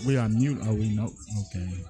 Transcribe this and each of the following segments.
We are mute. Oh, we know. Okay.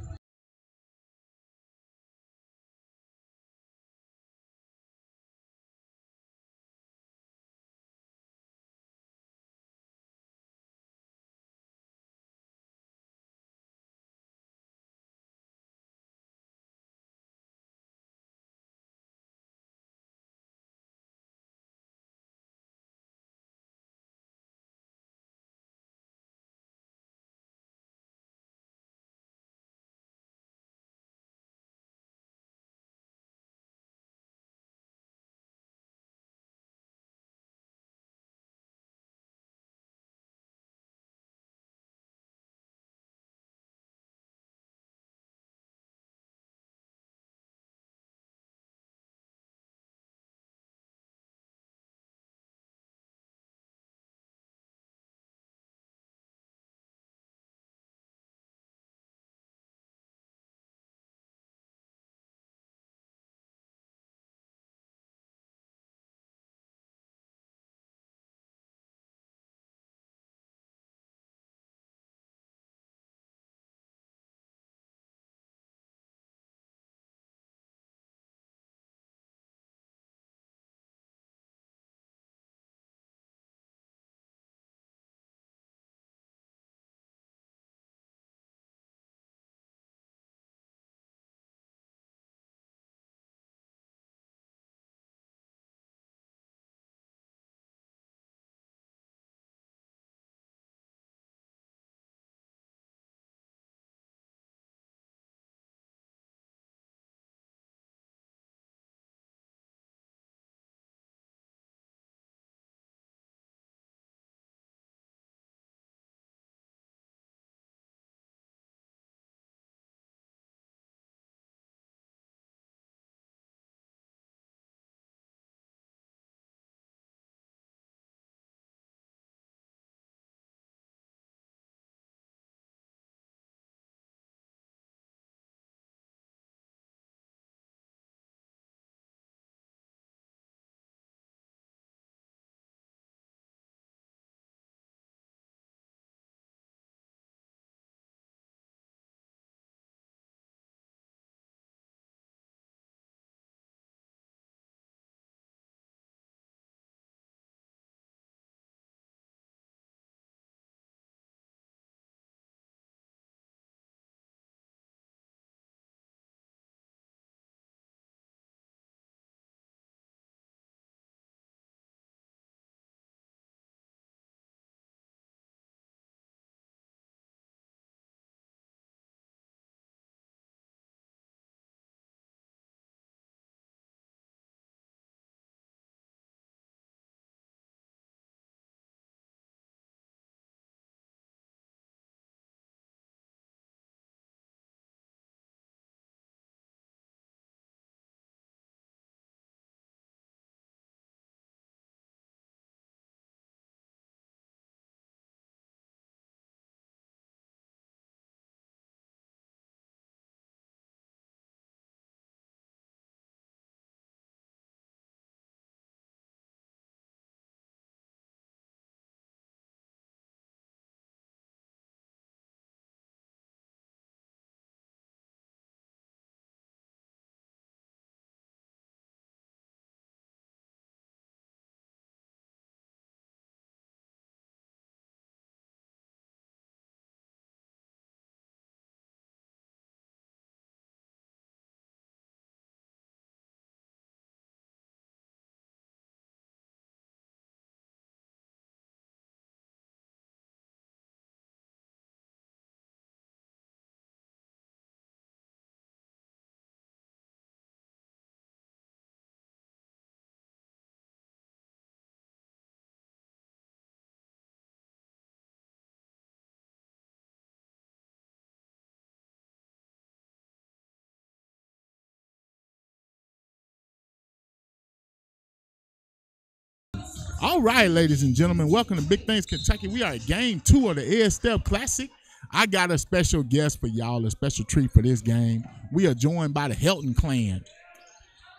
All right, ladies and gentlemen, welcome to Big Things Kentucky. We are at game 2 of the STEPP Classic. I got a special guest for y'all, a special treat for this game. We are joined by the Helton clan.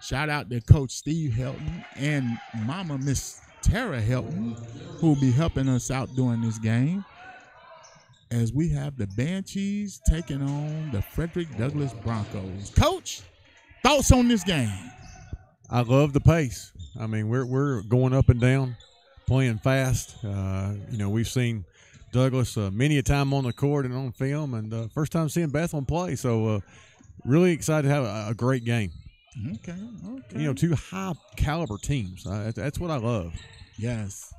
Shout out to Coach Steve Helton and Mama Miss Tara Helton, who will be helping us out during this game. as we have the Banshees taking on the Frederick Douglass Broncos. Coach, thoughts on this game? I love the pace. I mean, we're going up and down, playing fast. We've seen Douglass many a time on the court and on film, and first time seeing Bethlehem play. So really excited to have a great game. Okay. Two high caliber teams. That's what I love. Yes.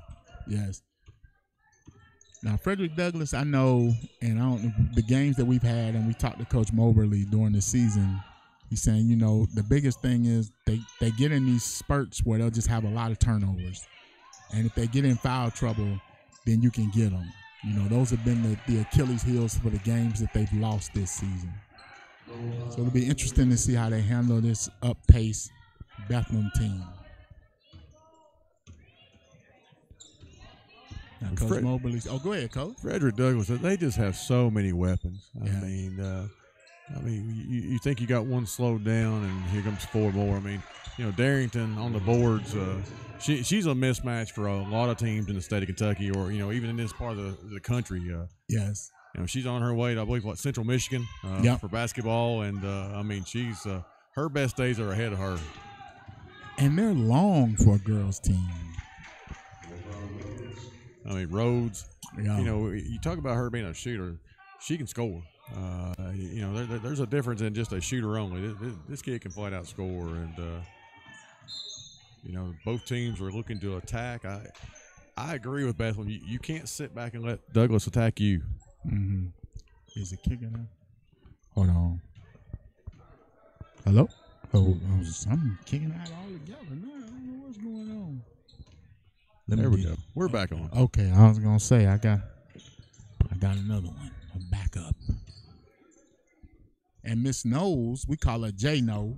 Now, Frederick Douglass, I know, and I don't the games that we've had, and we talked to Coach Moberly during the season. He's saying, the biggest thing is they get in these spurts where they'll just have a lot of turnovers, and if they get in foul trouble, then you can get them. Those have been the Achilles heels for the games that they've lost this season. So it'll be interesting to see how they handle this up-pace Bethlehem team. Now, Coach Moberly. Oh, go ahead, Coach. Frederick Douglass, they just have so many weapons. Yeah. I mean, you think you got one slowed down, and here comes four more. I mean, Darrington on the boards, she's a mismatch for a lot of teams in the state of Kentucky, or even in this part of the country. Yes. She's on her way to, I believe, Central Michigan for basketball, and she's her best days are ahead of her. And they're long for a girls' team. I mean, Rhodes. Yeah. You talk about her being a shooter, she can score. There's a difference in just a shooter only. This kid can flat out score, and both teams are looking to attack. I agree with Bethlehem. You can't sit back and let Douglass attack you. Mm-hmm. Is it kicking out? Hold on. Hello? Oh, I'm kicking out all together. No, I don't know what's going on. There we go. We're back on. Okay, I was gonna say I got another one. A backup. And Miss Knowles, we call her J No,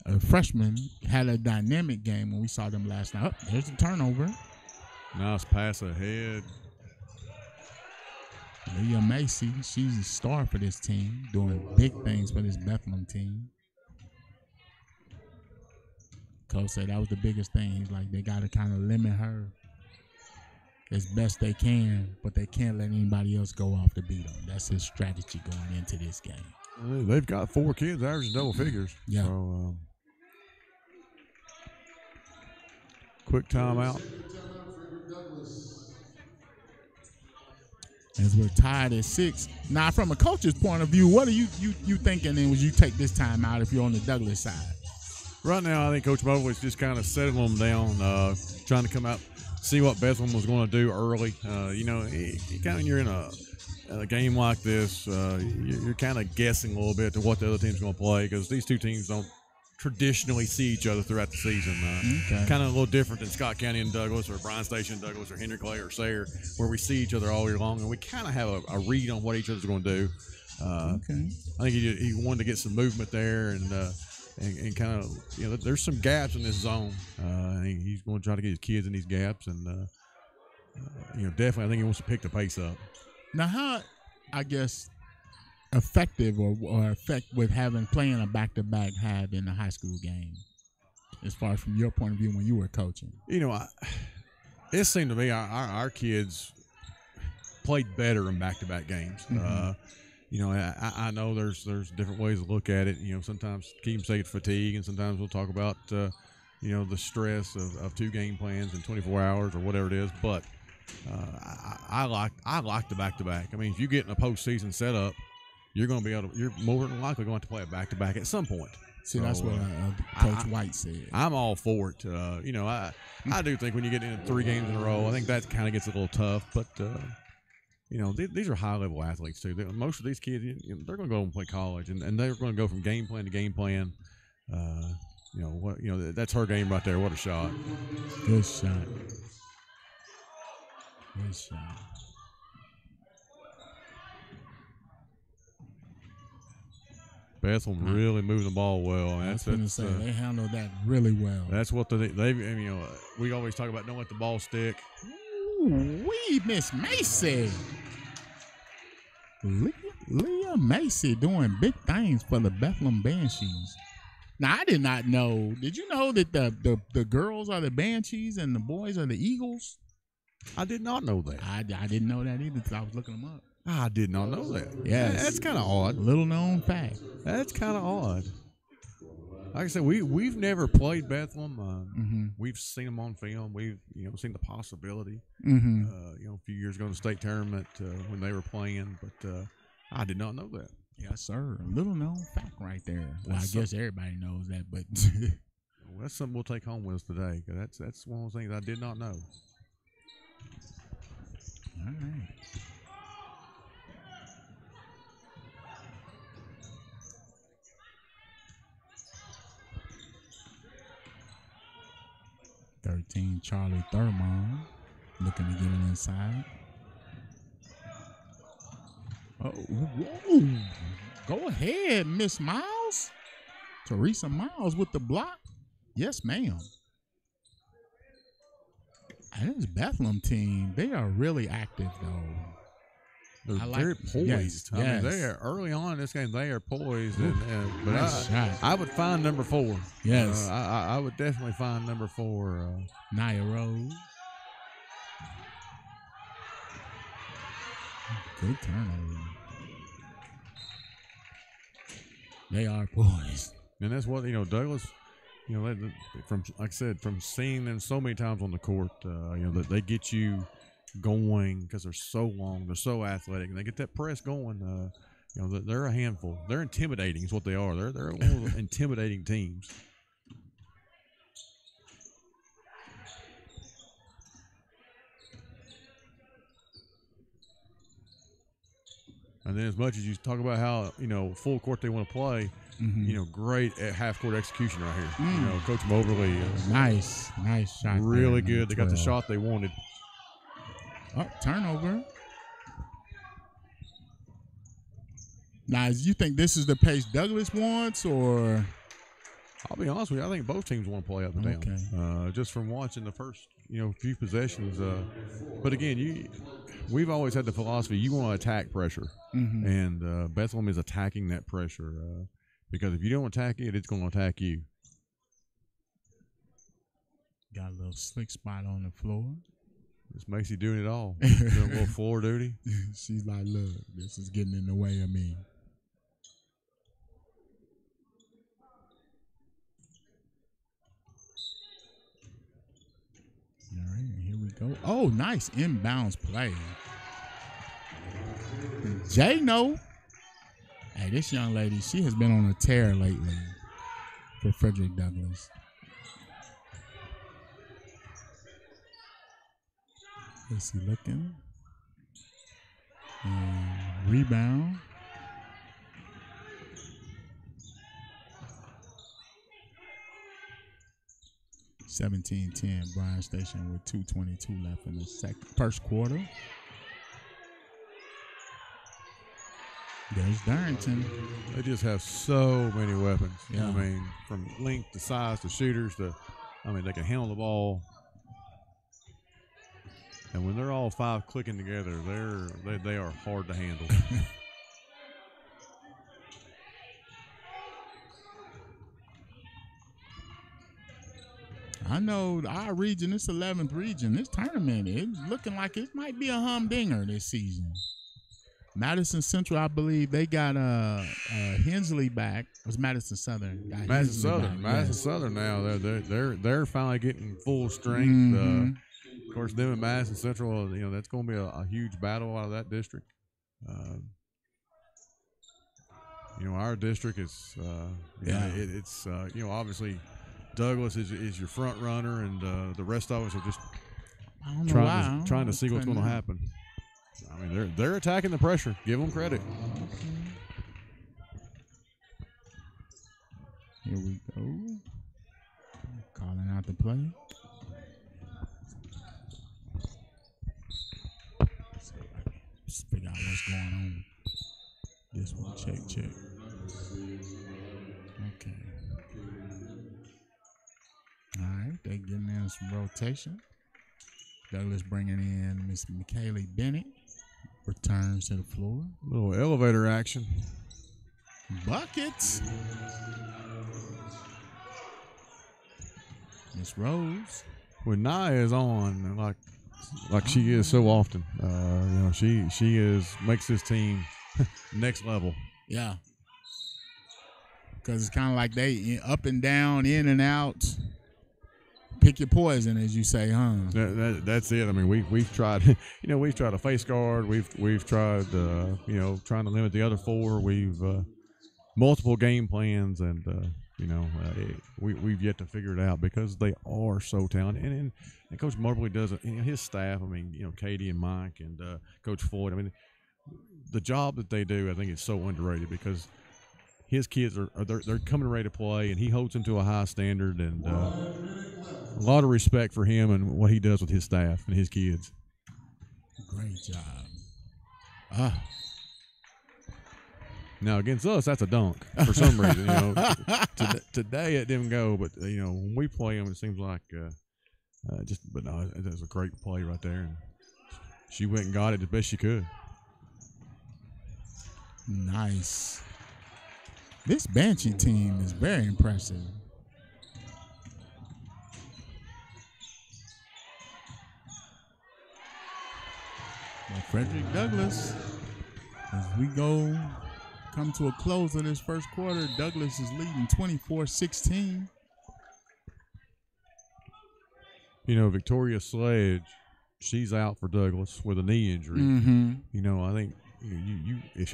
a freshman, had a dynamic game when we saw them last night. Oh, there's a turnover. Nice pass ahead. Leah Macy, she's a star for this team, doing big things for this Bethlehem team. Coach said that was the biggest thing. He's like, they got to kind of limit her as best they can, but they can't let anybody else go off to beat them. That's his strategy going into this game. They've got 4 kids averaging double figures. Yeah. So, quick timeout. As we're tied at 6. Now, from a coach's point of view, what are you thinking then when you take this time out if you're on the Douglass side? Right now, I think Coach Moberly's just kind of settling them down, trying to come out, see what Bethlehem was going to do early. When you're in a game like this, you're kind of guessing a little bit to what the other team's going to play, because these two teams don't traditionally see each other throughout the season. Kind of a little different than Scott County and Douglass, or Bryan Station and Douglass, or Henry Clay or Sayre, where we see each other all year long, and we kind of have a read on what each other's going to do. I think he wanted to get some movement there, and kind of, there's some gaps in this zone. He's going to try to get his kids in these gaps, and definitely I think he wants to pick the pace up. Now, how, I guess, effective or effect with playing a back-to-back have in a high school game, as far as from your point of view when you were coaching? It seemed to me our kids played better in back-to-back games. Mm-hmm. I know there's different ways to look at it. Sometimes Keem say it's fatigue, and sometimes we'll talk about the stress of 2 game plans in 24 hours or whatever it is. But I like the back-to-back. I mean, if you get in a postseason setup, you're more than likely going to play a back-to-back at some point. See, that's what Coach White said. I'm all for it. I do think when you get into 3 games in a row, I think that kind of gets a little tough. But these are high-level athletes too. Most of these kids, they're going to go and play college, and they're going to go from game plan to game plan. That's her game right there. What a shot! Good shot. Good shot. Bethlehem really moving the ball well. I was going to say, they handled that really well. That's what we always talk about, don't let the ball stick. Ooh, Miss Macy. Leah Macy doing big things for the Bethlehem Banshees. Now, I did not know. Did you know that the girls are the Banshees and the boys are the Eagles? I did not know that. I didn't know that either until I was looking them up. I did not know that. Yes. That's kind of odd. Little known fact. That's kind of odd. Like I said, we've never played Bethlehem. We've seen them on film. We've seen the possibility. A few years ago in the state tournament when they were playing, but I did not know that. Yes, sir. Little known fact right there. Well, I guess everybody knows that, but well, that's something we'll take home with us today. Cause that's one of those things I did not know. All right. Charlie Thurmond looking to get it inside. Oh, whoa. Go ahead, Miss Miles. Teresa Miles with the block. Yes, ma'am. And this Bethlehem team, they are really active, though. They're very poised. I mean, they are early on in this game. They are poised, but nice shot. I would find number 4. Yes, I would definitely find number 4. Nia Rose. Good turnover. They are poised, and that's what Douglas. From like I said, from seeing them so many times on the court, that they get you going because they're so long, they're so athletic, and they get that press going. They're a handful. They're intimidating, is what they are. They're one of the intimidating teams. And then, as much as you talk about how full court they want to play, great at half court execution right here. Coach Moberly, nice shot, really good. They got the shot they wanted. Oh, turnover. Now, you think this is the pace Douglas wants, or? I'll be honest with you. I think both teams want to play up and down. Just from watching the first, few possessions. But again, we've always had the philosophy you want to attack pressure, and Bethlehem is attacking that pressure because if you don't attack it, it's going to attack you. Got a little slick spot on the floor. It's Macy doing it all. Doing a little floor duty. She's like, look, this is getting in the way of me. All right, here we go. Oh, nice inbounds play. J-No. Hey, this young lady, she has been on a tear lately for Frederick Douglass. Is he looking? And rebound. (17-10) Bryan Station with 2:22 left in the first quarter. There's Darrington. They just have so many weapons. Yeah. I mean, from length to size to shooters to, they can handle the ball. And when they're all 5 clicking together, they are hard to handle. I know our region, this 11th region, this tournament, it's looking like it might be a humdinger this season. Madison Central, I believe they got Hensley back. It was Madison Southern. Madison Southern now they're finally getting full strength. Of course, them and Madison Central, that's going to be a huge battle out of that district. Our district is, it's obviously Douglas is your front runner, and the rest of us are just trying to see what's going to happen. I mean, they're attacking the pressure. Give them credit. Here we go. Calling out the play. Let's figure out what's going on. This one, check. Okay. All right, they getting in some rotation. Douglas bringing in Miss McKaylee Bennett. Returns to the floor. A little elevator action. Buckets. Miss Rose. When Nia is on, like like she is so often. She makes this team next level. Yeah. Because it's kind of like they up and down, in and out. Pick your poison, as you say, huh? That's it. I mean, we've tried, we've tried a face guard. We've tried, trying to limit the other four. We've multiple game plans, and we've yet to figure it out because they are so talented. And Coach Mobley does it. His staff. I mean, Katie and Mike and Coach Floyd. I mean, the job that they do, I think, is so underrated because his kids they're coming ready to play, and he holds them to a high standard, and a lot of respect for him and what he does with his staff and his kids. Great job. Now against us, that's a dunk for some reason. Today it didn't go, but when we play them, it seems like But no, it was a great play right there, and she went and got it the best she could. Nice. This Banshee team is very impressive. Well, Frederick Douglass, as we come to a close of this first quarter, Douglass is leading 24-16. Victoria Sledge, she's out for Douglass with a knee injury. Mm-hmm. I think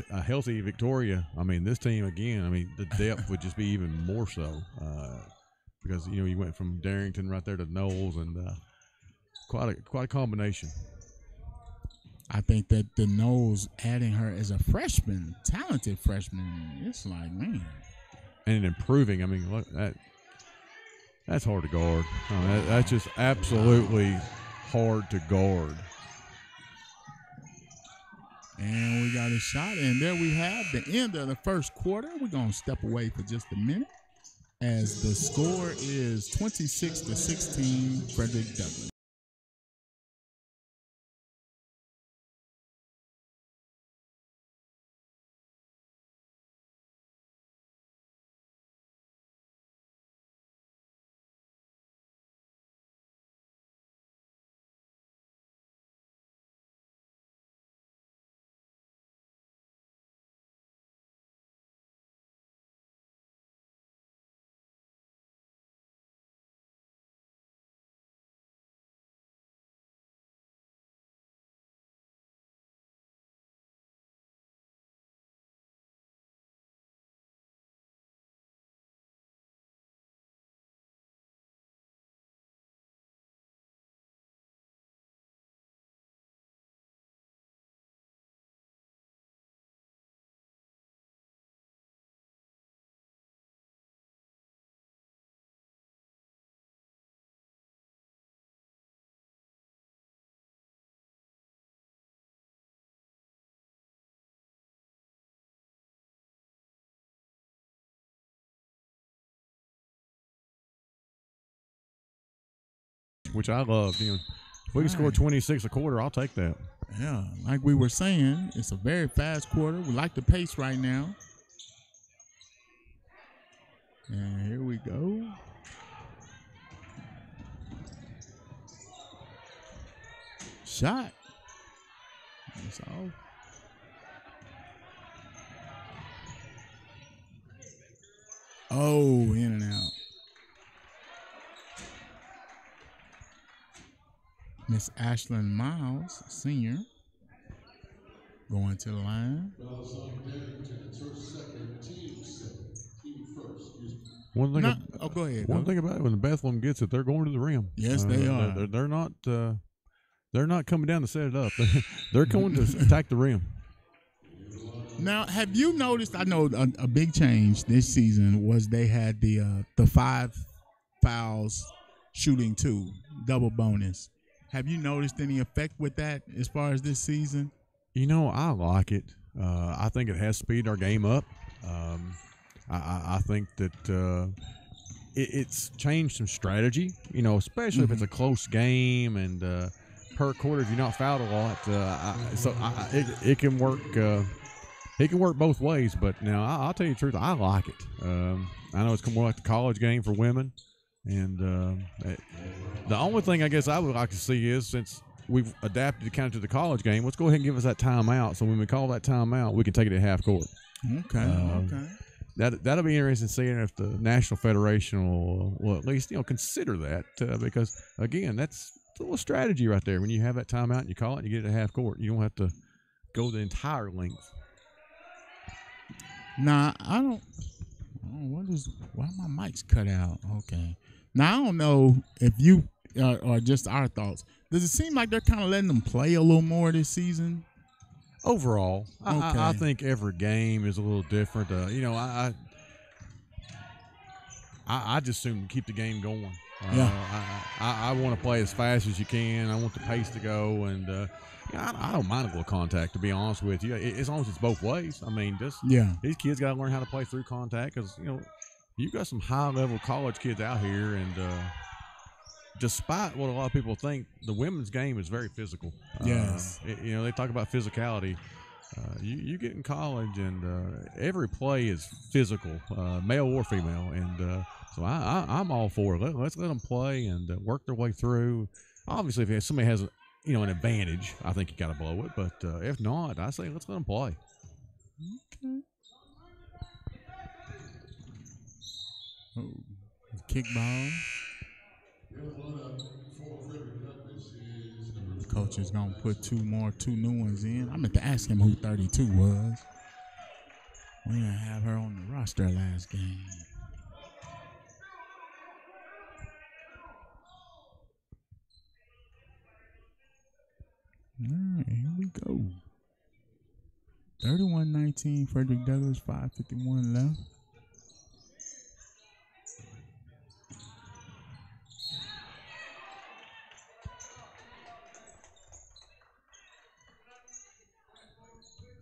a healthy Victoria. I mean, this team again. I mean, the depth would just be even more so because you went from Darrington right there to Knowles, and quite a combination. I think that the Knowles adding her as a freshman, talented freshman, it's like, man. And improving. I mean, look, that's hard to guard. That's just absolutely hard to guard. And we got a shot, and there we have the end of the first quarter. We're going to step away for just a minute as the score is 26-16, Frederick Douglass. Which I love. If we can score 26 a quarter, I'll take that. Yeah, like we were saying, it's a very fast quarter. We like the pace right now. And here we go. Shot. That's all. Oh, in and out. Miss Ashlyn Miles, senior, going to the line. One thing. Go ahead. One thing about it, when the Bethlehem gets it, they're going to the rim. Yes, they are. They're not. They're not coming down to set it up. They're going to attack the rim. Now, have you noticed? I know a big change this season was they had the 5 fouls, shooting 2, double bonus. Have you noticed any effect with that as far as this season? I like it. I think it has speeded our game up. I think that it's changed some strategy, especially if it's a close game and per quarter if you're not fouled a lot. It can work. It can work both ways, but now I'll tell you the truth. I like it. I know it's more like the college game for women. And the only thing I guess I would like to see is, since we've adapted kind of to the college game. Let's go ahead and give us that timeout. So when we call that timeout, we can take it at half court. Okay. That'll be interesting seeing if the National Federation will at least consider that because again that's a little strategy right there. When you have that timeout and you call it, and you get it at half court. You don't have to go the entire length. Nah, I don't. Why my mic's cut out? Okay. Now I don't know if you or just our thoughts. Does it seem like they're kind of letting them play a little more this season? Overall, Okay. I think every game is a little different. I just assume keep the game going. I want to play as fast as you can. I want the pace to go, and I don't mind a little contact. To be honest with you, as long as it's both ways. I mean, these kids got to learn how to play through contact because you've got some high level college kids out here, and despite what a lot of people think, the women's game is very physical. Yes. They talk about physicality. You get in college, and every play is physical, male or female. And so I'm all for it. Let's let them play and work their way through. Obviously, if somebody has an advantage, I think you got to blow it. But if not, I say let's let them play. Okay. Oh, kickball. Coach is gonna put two new ones in. I meant to ask him who 32 was. We didn't have her on the roster last game. All right, here we go. 31-19, Frederick Douglass, 5:51 left.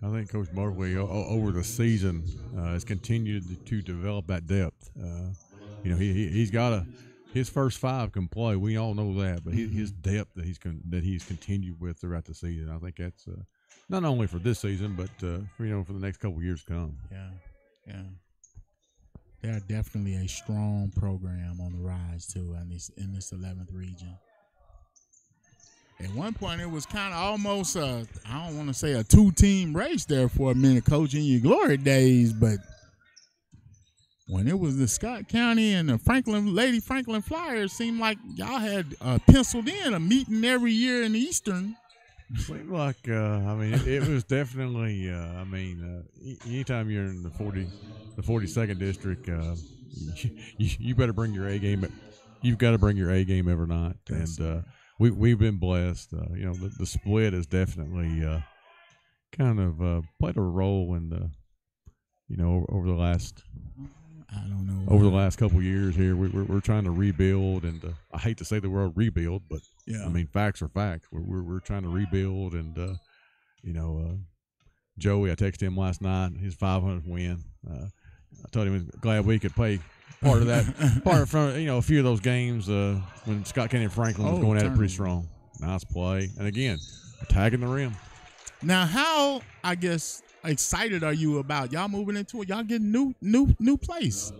I think Coach Markley over the season has continued to develop that depth. He's got his first five can play. We all know that, but his depth that he's continued with throughout the season. I think that's not only for this season, but for the next couple of years to come. Yeah. They're definitely a strong program on the rise too, in this 11th region. At one point, it was kind of almost I don't want to say a two-team race there for a minute, Coach, in your glory days, but when it was the Scott County and the Lady Franklin Flyers, seemed like y'all had penciled in a meeting every year in the Eastern. Seemed like, it was definitely, anytime you're in the 42nd district, you better bring your A game. You've got to bring your A game every night, and we've been blessed. The split has definitely kind of played a role in over the last. I don't know. Over the last couple of years here, we're trying to rebuild, and I hate to say the word rebuild, but facts are facts. We're trying to rebuild, and Joey, I texted him last night, his 500th win. I told him I was glad we could play part of that, a few of those games when Scott County and Franklin was going at it pretty strong. Nice play, and again, attacking the rim. Now, how excited are you about y'all moving into it? Y'all getting new place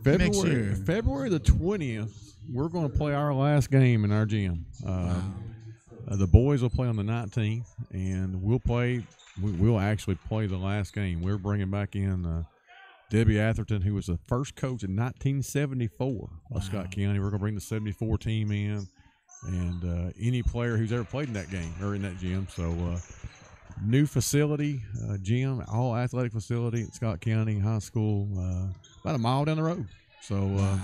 next year. February the 20th, we're going to play our last game in our gym. The boys will play on the 19th, and we'll actually play the last game. We're bringing back in Debbie Atherton, who was the first coach in 1974 of Scott County. We're going to bring the 74 team in, and any player who's ever played in that game or in that gym. So new facility, gym, all athletic facility at Scott County High School, about a mile down the road. So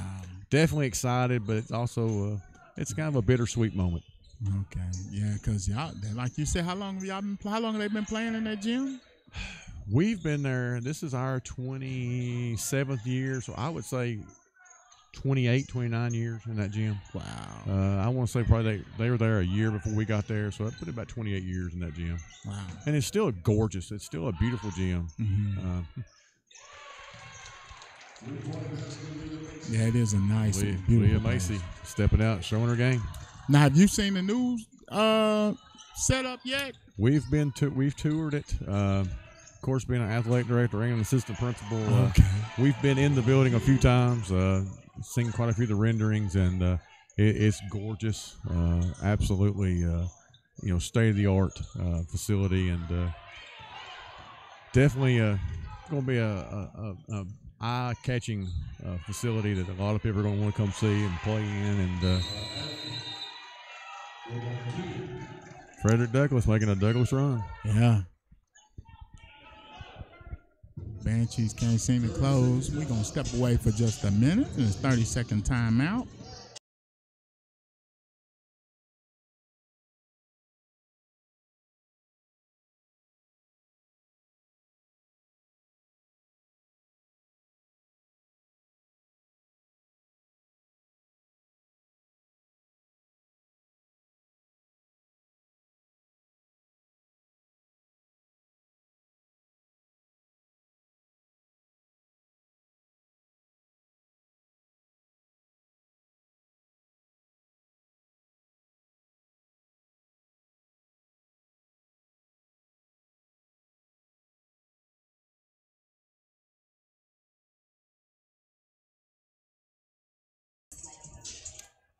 definitely excited, but it's also it's kind of a bittersweet moment. Okay, yeah, because y'all, like you said, how long have they been playing in that gym? We've been there. This is our 27th year, so I would say 28, 29 years in that gym. Wow. I want to say probably they were there a year before we got there, so that put about 28 years in that gym. Wow. And it's still gorgeous. It's still a beautiful gym. Mm-hmm. Yeah, it is a nice, beautiful Leah Macy stepping out, showing her game. Now, have you seen the new setup yet? We've toured it. Of course, being an athletic director and an assistant principal, we've been in the building a few times, seen quite a few of the renderings, and it's gorgeous. Absolutely state of the art facility, and definitely going to be a eye catching facility that a lot of people are going to want to come see and play in. And Frederick Douglass making a Douglass run. Yeah. Banshees can't seem to close. We're going to step away for just a minute. And it's 30-second timeout.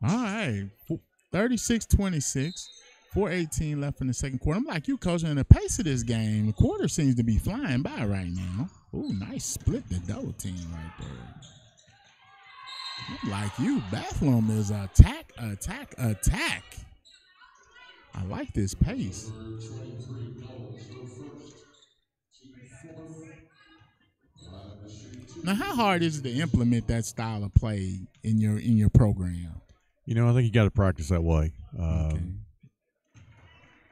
All right, 36-26, 4:18 left in the second quarter. I'm like you, Coach, and the pace of this game, the quarter seems to be flying by right now. Ooh, nice split the double team right there. I'm like you, Bethlehem is attack. I like this pace. Now, how hard is it to implement that style of play in your program? I think you got to practice that way. Okay.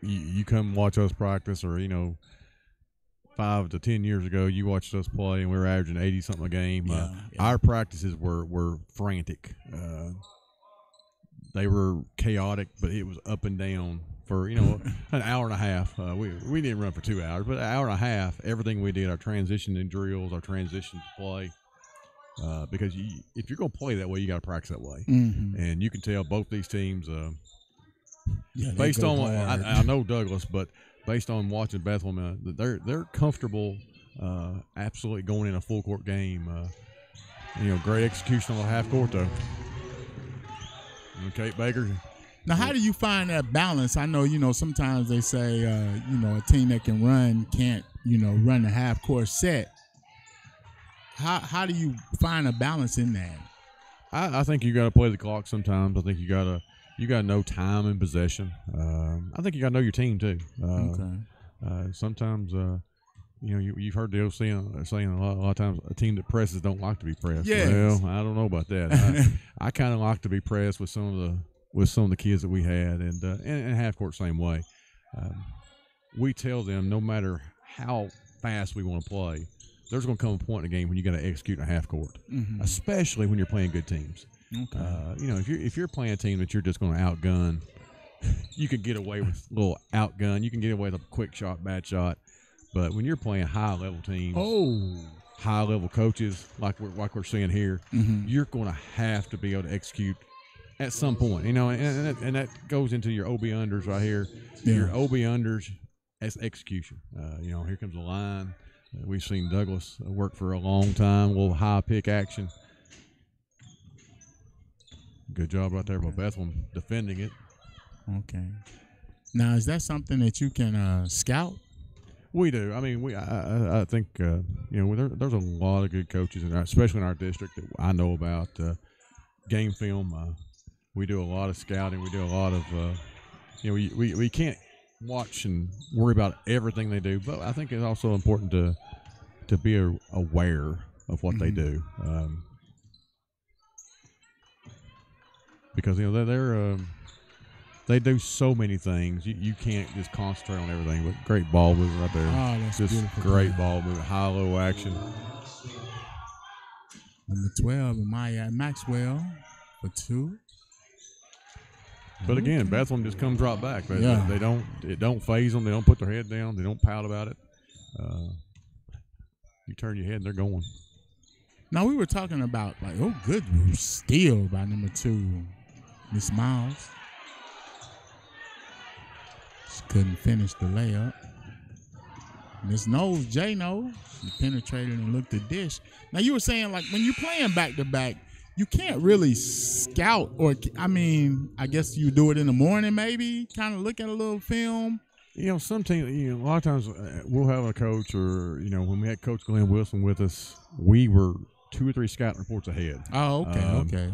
You come watch us practice, or 5 to 10 years ago, you watched us play, and we were averaging 80 something a game. Yeah. Our practices were frantic. They were chaotic, but it was up and down for an hour and a half. We didn't run for 2 hours, but an hour and a half. Everything we did, our transition and drills, our transition to play. Because if you're going to play that way, you got to practice that way. Mm-hmm. And you can tell both these teams, based on I know Douglas, but based on watching Bethlehem, they're comfortable, absolutely going in a full court game. Great execution on the half court though. And Kate Baker. Now, how do you find that balance? I know, sometimes they say, a team that can run can't, run the half court set. How do you find a balance in that? I think you got to play the clock sometimes. I think you got to know time and possession. I think you got to know your team too. Okay. Sometimes, you've heard the old saying a lot of times, a team that presses don't like to be pressed. Yes. Well, I don't know about that. I kind of like to be pressed with some of the kids that we had, and half court same way. We tell them no matter how fast we want to play, there's going to come a point in the game when you got to execute in a half court, especially when you're playing good teams. Okay. If you're playing a team that you're just going to outgun, you can get away with a little outgun. You can get away with a quick shot, bad shot. But when you're playing high level teams, high level coaches like we're seeing here, you're going to have to be able to execute at some point. And that goes into your OB unders right here. Yeah. Your OB unders as execution. Here comes the line. We've seen Douglas work for a long time, a little high pick action. Good job right there by Bethlehem defending it. Okay. Now, is that something that you can scout? We do. I mean, I think there's a lot of good coaches especially in our district that I know about. Game film. We do a lot of scouting. We do a lot of we can't watch and worry about everything they do, but I think it's also important to be aware of what they do, because they do so many things. You can't just concentrate on everything. But great ball movement right there. Oh, that's just beautiful. Great ball movement, high low action. Number 12, Maya Maxwell for 2. But again, Bethlehem just comes right back. It don't phase them. They don't put their head down. They don't pout about it. You turn your head and they're going. Now, we were talking about, good steal by number 2, Miss Miles. She couldn't finish the layup. Miss Knowles, J Knowles, she penetrated and looked the dish. Now, you were saying, when you're playing back-to-back, you can't really scout, or I mean, I guess you do it in the morning, maybe kind of look at a little film. Some teams, a lot of times we'll have a coach, or when we had Coach Glenn Wilson with us, we were 2 or 3 scouting reports ahead. Oh, okay, okay.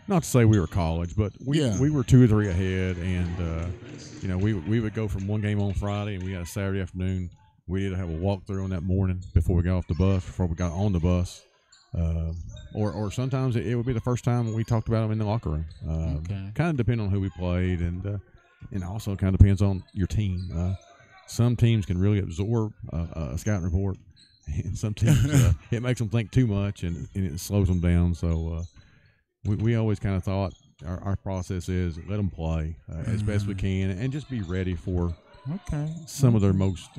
Not to say we were college, but we were 2 or 3 ahead, and we would go from one game on Friday, and we had a Saturday afternoon. We had to have a walkthrough on that morning before we got off the bus, before we got on the bus. Or sometimes it would be the first time we talked about them in the locker room. Kind of depending on who we played, and also kind of depends on your team. Some teams can really absorb a scouting report, and some teams it makes them think too much, and it slows them down. So we always kind of thought our process is let them play as best we can, and just be ready for some of their most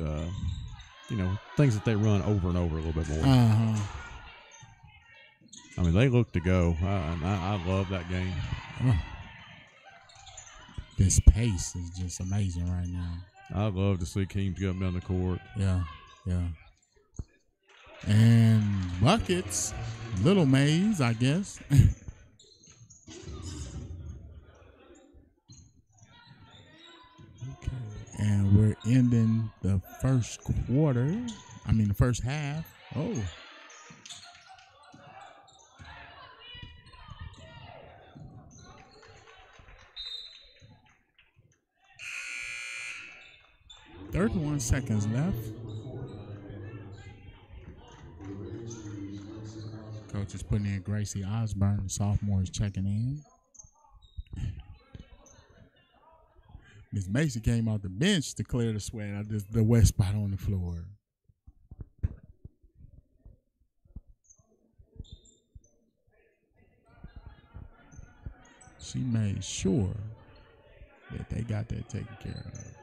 things that they run over and over a little bit more. I mean, they look to go. I love that game. This pace is just amazing right now. I love to see teams get up down the court. Yeah. And buckets, Little Mays, I guess. Okay, and we're ending the first quarter. I mean, the first half. Oh. "31 seconds left." Coach is putting in Gracie Osborne, the sophomore, is checking in. Miss Macy came off the bench to clear the sweat out of the wet spot on the floor. She made sure that they got that taken care of.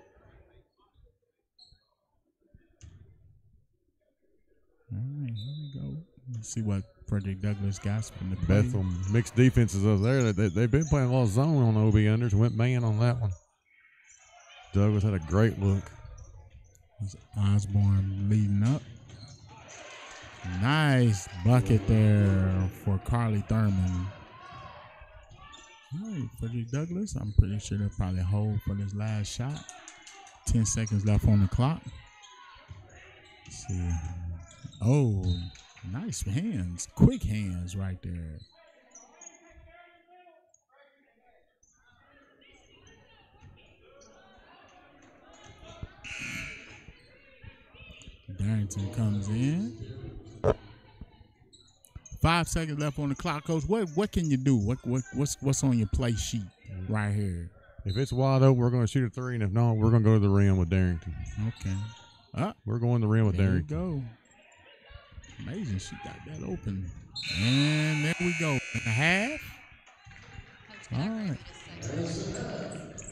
All right, here we go. Let's see what Frederick Douglass got from the play. Bethlehem mixed defenses over there. They've been playing a lot of zone on the OB unders and went man on that one. Douglas had a great look. Osborne leading up. Nice bucket there for Carly Thurman. All right, Frederick Douglass, I'm pretty sure they'll probably hold for this last shot. 10 seconds left on the clock. Let's see. Oh, nice hands. Quick hands right there. Darrington comes in. 5 seconds left on the clock, Coach. What can you do? What's on your play sheet right here? If it's wide open, we're going to shoot a 3, and if not, we're going to go to the rim with Darrington. Okay. We're going to the rim with Darrington. There you go. Amazing, she got that open. And there we go. In a half. All right.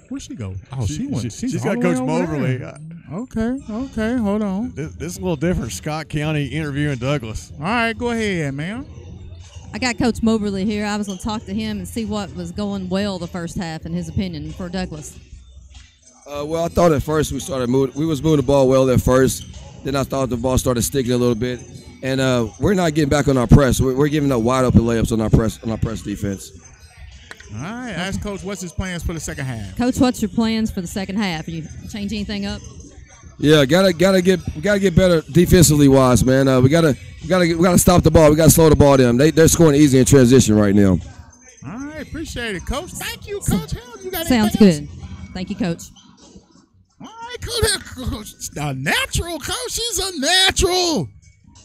Where'd she go? Oh, she went. She's got Coach Moberly. Okay. Hold on. This is a little different. Scott County interviewing Douglas. All right, go ahead, ma'am. I got Coach Moberly here. I was going to talk to him and see what was going well the first half, in his opinion, for Douglas. Well, I thought at first we was moving the ball well at first. Then I thought the ball started sticking a little bit, and we're not getting back on our press. We're giving up wide open layups on our press defense. All right, ask Coach what's his plans for the second half. Coach, what's your plans for the second half? Are you change anything up? Yeah, gotta get better defensively wise, man. We gotta stop the ball. We gotta slow the ball down. They're scoring easy in transition right now. All right, appreciate it, Coach. Thank you, Coach. You got Sounds good. Thank you, Coach. All right, Coach. A natural, Coach. She's a natural.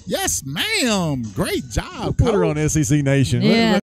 Yes, ma'am. Great job, Put her on SEC Nation. Yeah.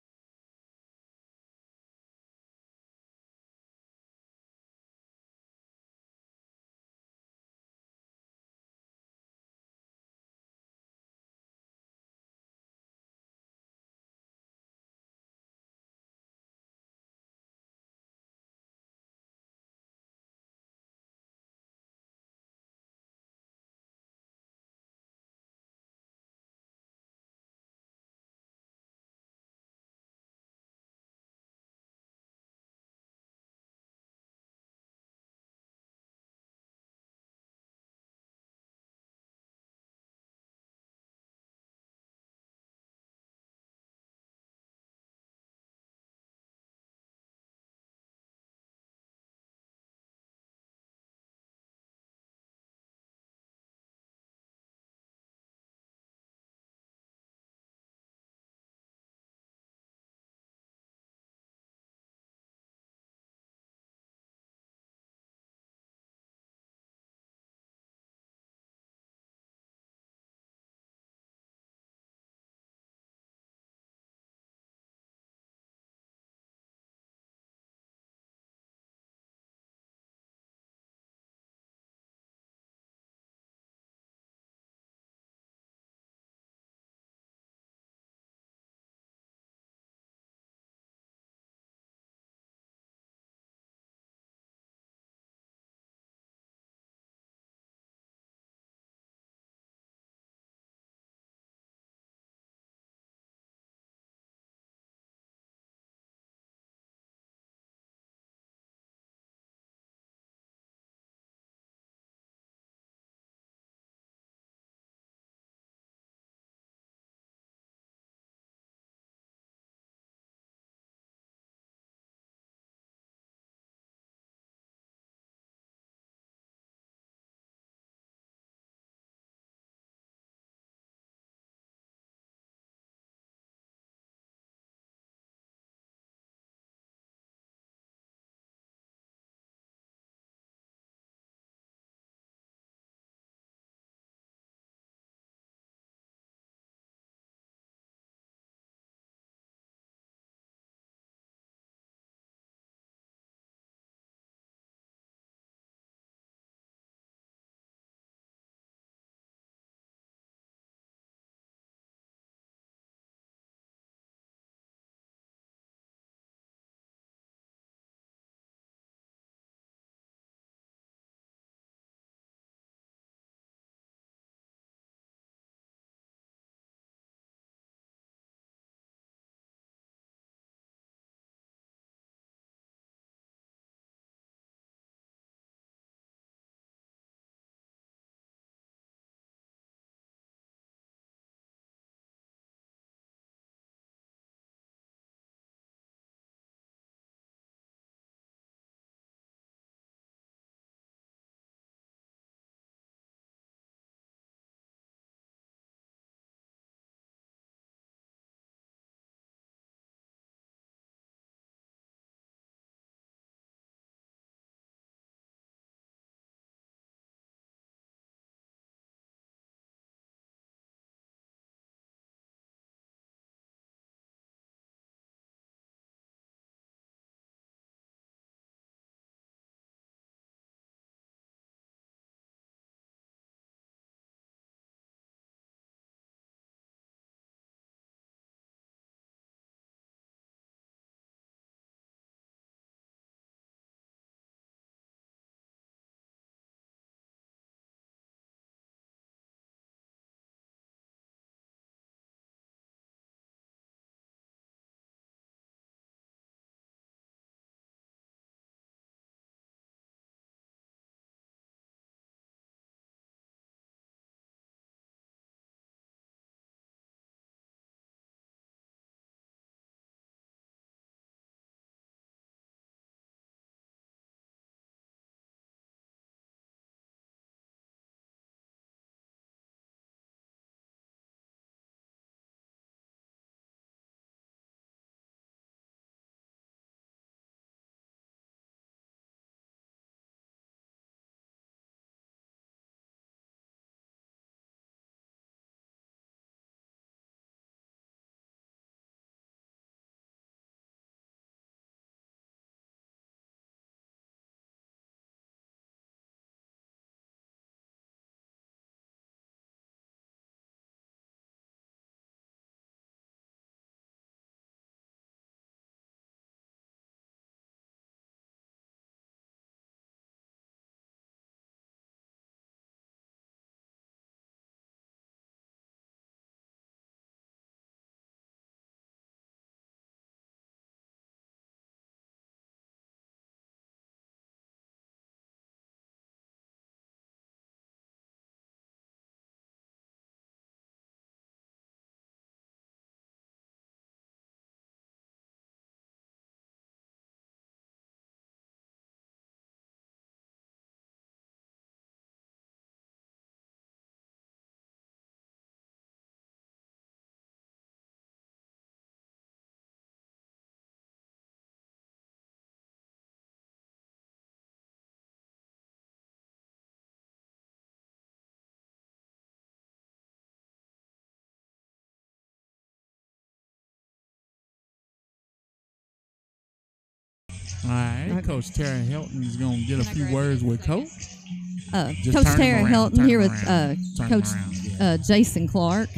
All right, Okay. Coach Terry Hilton is going to get a few words with Coach. Just Coach turn him Tara around, Helton turn here him with around, turn him Coach around, yeah. Jason Clark.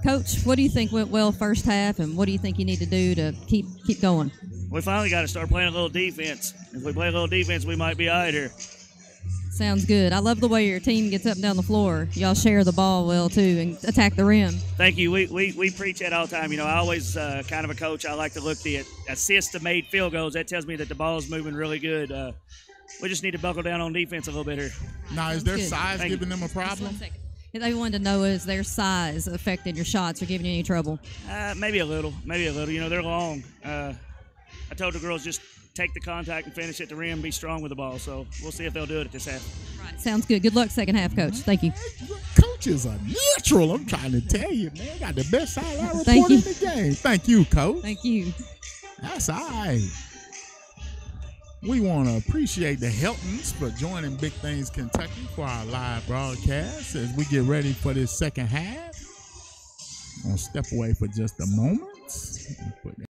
Coach, what do you think went well first half, and what do you think you need to do to keep going? We finally got to start playing a little defense. If we play a little defense, we might be all right here. Sounds good. I love the way your team gets up and down the floor. Y'all share the ball well, too, and attack the rim. Thank you. We preach that all the time. You know, I always kind of a coach. I like to look at assists to made field goals. That tells me that the ball is moving really good. We just need to buckle down on defense a little bit here. Now, is their Good. size Thank giving you. them a problem? 1 second. They wanted to know, is their size affecting your shots or giving you any trouble? Maybe a little. You know, they're long. I told the girls just take the contact and finish at the rim, be strong with the ball. So we'll see if they'll do it at this half. Right. Sounds good. Good luck second half, Coach. Thank you. Coach is a natural. I'm trying to tell you, man. Got the best sideline Thank report in you. the game. Thank you, Coach. Thank you. That's all right. We want to appreciate the Hiltons for joining Big Things Kentucky for our live broadcast as we get ready for this second half. I'm going to step away for just a moment. Put that.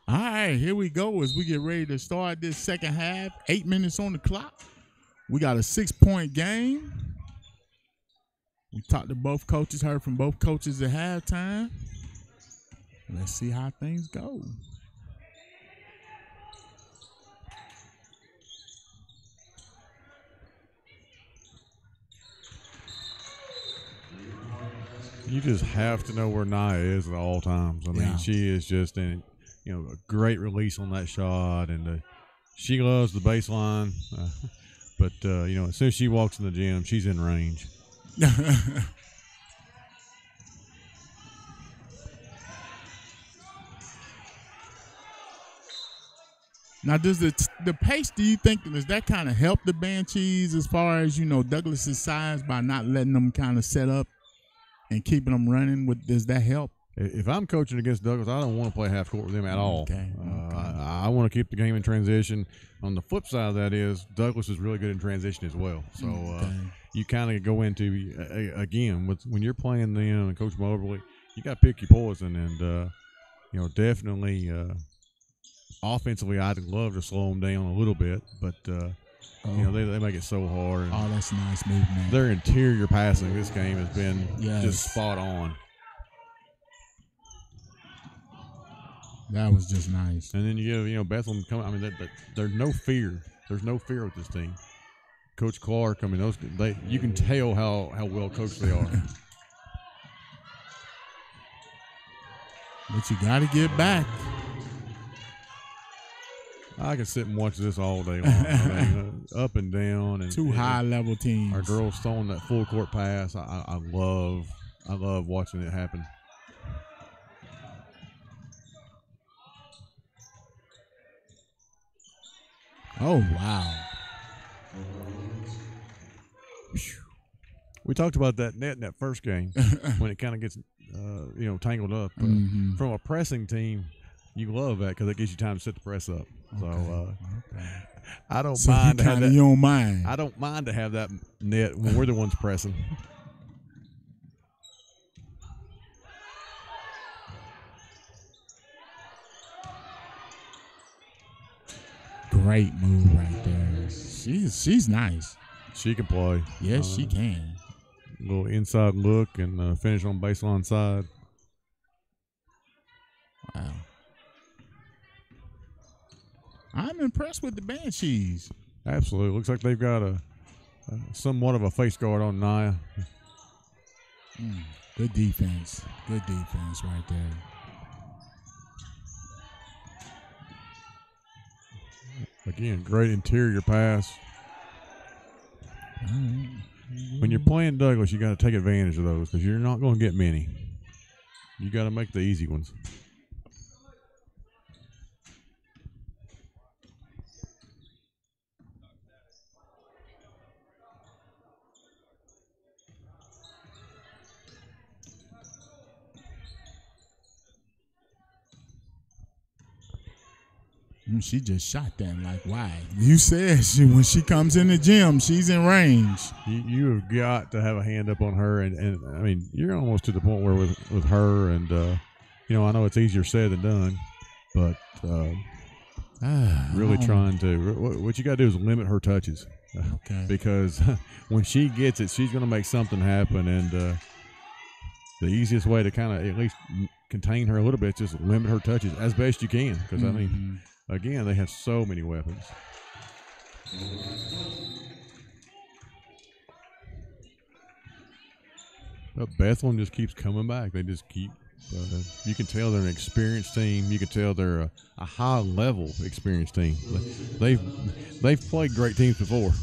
All right, here we go as we get ready to start this second half. 8 minutes on the clock. We got a 6-point game. We talked to both coaches, heard from both coaches at halftime. Let's see how things go. You just have to know where Nia is at all times. I mean, Yeah. she is just in, a great release on that shot, and she loves the baseline. But as soon as she walks in the gym, she's in range. Now, does the pace, do you think, does that kind of help the Banshees as far as, Douglas's size by not letting them kind of set up and keeping them running? Does that help? If I'm coaching against Douglas, I don't want to play half court with them at all. Okay. I want to keep the game in transition. On the flip side of that is Douglas is really good in transition as well. So you kind of go into, again, when you're playing them and Coach Moberly, you got to pick your poison. And definitely offensively, I'd love to slow them down a little bit, but they make it so hard. Oh, that's a nice movement. Their interior passing this game has been Yes. just spot on. That was just nice. And then you have Bethlehem come. I mean, there's no fear. There's no fear with this team. Coach Clark. I mean, you can tell how well coached they are. But you got to get back. I can sit and watch this all day long. I mean, up and down, and Two high-level teams. Our girls throwing that full court pass. I love watching it happen. Oh, wow. We talked about that net in that first game when it kind of gets, tangled up. From a pressing team, you love that because it gives you time to set the press up. So I don't mind to have that. You don't mind. I don't mind to have that net when we're the ones pressing. Great move right there. She's nice. She can play. Yes, she can. Little inside look and finish on baseline side. Wow. I'm impressed with the Banshees. Absolutely. Looks like they've got a somewhat of a face guard on Naya. Good defense. Good defense right there. Again, great interior pass. When you're playing Douglas, you got to take advantage of those because you're not going to get many. You got to make the easy ones. She just shot that like, why? You said when she comes in the gym, she's in range. You have got to have a hand up on her, and I mean, you're almost to the point where with her, and I know it's easier said than done, but really trying to. What you got to do is limit her touches, okay? Because when she gets it, she's going to make something happen, and the easiest way to kind of at least contain her a little bit is just limit her touches as best you can, because I mean. Again, they have so many weapons. But Bethlehem just keeps coming back. They just keep. You can tell they're an experienced team. You can tell they're a high-level experienced team. They've played great teams before.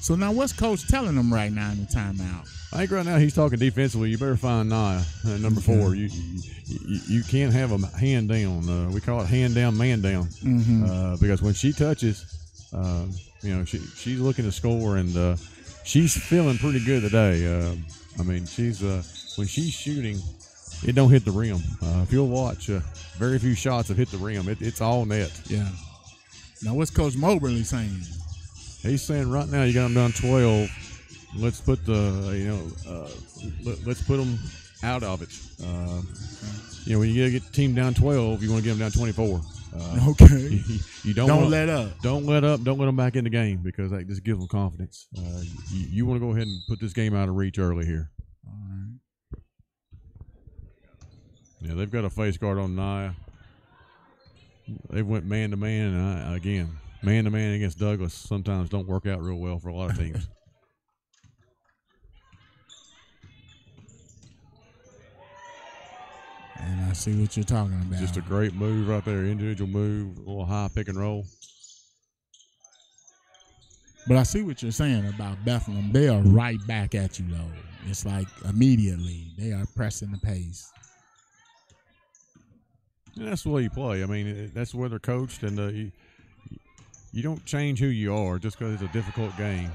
So now, what's Coach telling them right now in the timeout? I think right now he's talking defensively. You better find Naya, number 4. You can't have a hand down. We call it hand down, man down. Because when she touches, she's looking to score, and she's feeling pretty good today. I mean, when she's shooting, it don't hit the rim. If you'll watch, very few shots have hit the rim. It's all net. Yeah. Now, what's Coach Moberly saying? He's saying right now you got them down 12. Let's put let's put them out of it. When you get the team down 12, you want to get them down 24. Okay. You don't let up. Don't let up. Don't let them back in the game because that just gives them confidence. You want to go ahead and put this game out of reach early here. All right. Yeah, they've got a face guard on Naya. They went man to man, and again, man to man against Douglas sometimes don't work out real well for a lot of teams. And I see what you're talking about. Just a great move right there, individual move, a little high pick and roll. But I see what you're saying about Bethlehem. They are right back at you, though. It's like immediately they are pressing the pace. And that's the way you play. I mean, that's the way they're coached, and you don't change who you are just because it's a difficult game.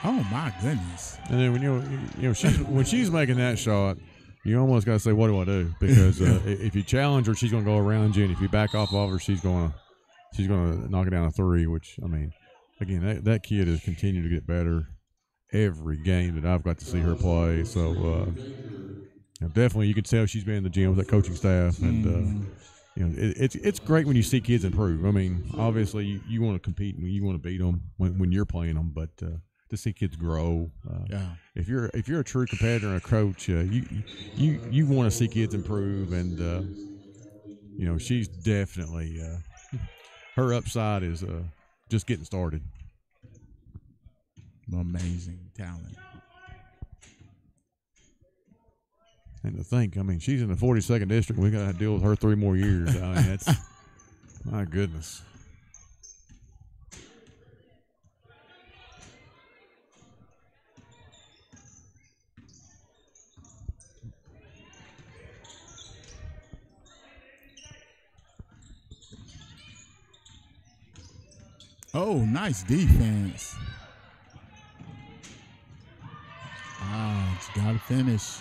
Oh my goodness! And then when when she's making that shot, you almost got to say, what do I do? Because if you challenge her, she's going to go around you, and if you back off of her, she's going to knock it down a 3. Which, I mean, again, that kid is continuing to get better every game that I've got to see her play. So definitely, you can tell she's been in the gym with that coaching staff, and it's great when you see kids improve. I mean, obviously, you want to compete and you want to beat them when you're playing them, but to see kids grow, if you're a true competitor and a coach, you want to see kids improve, and she's definitely her upside is just getting started. Amazing talent. And to think, I mean, she's in the 42nd district. We got to deal with her 3 more years. I mean, that's my goodness. Oh, nice defense. Just got to finish.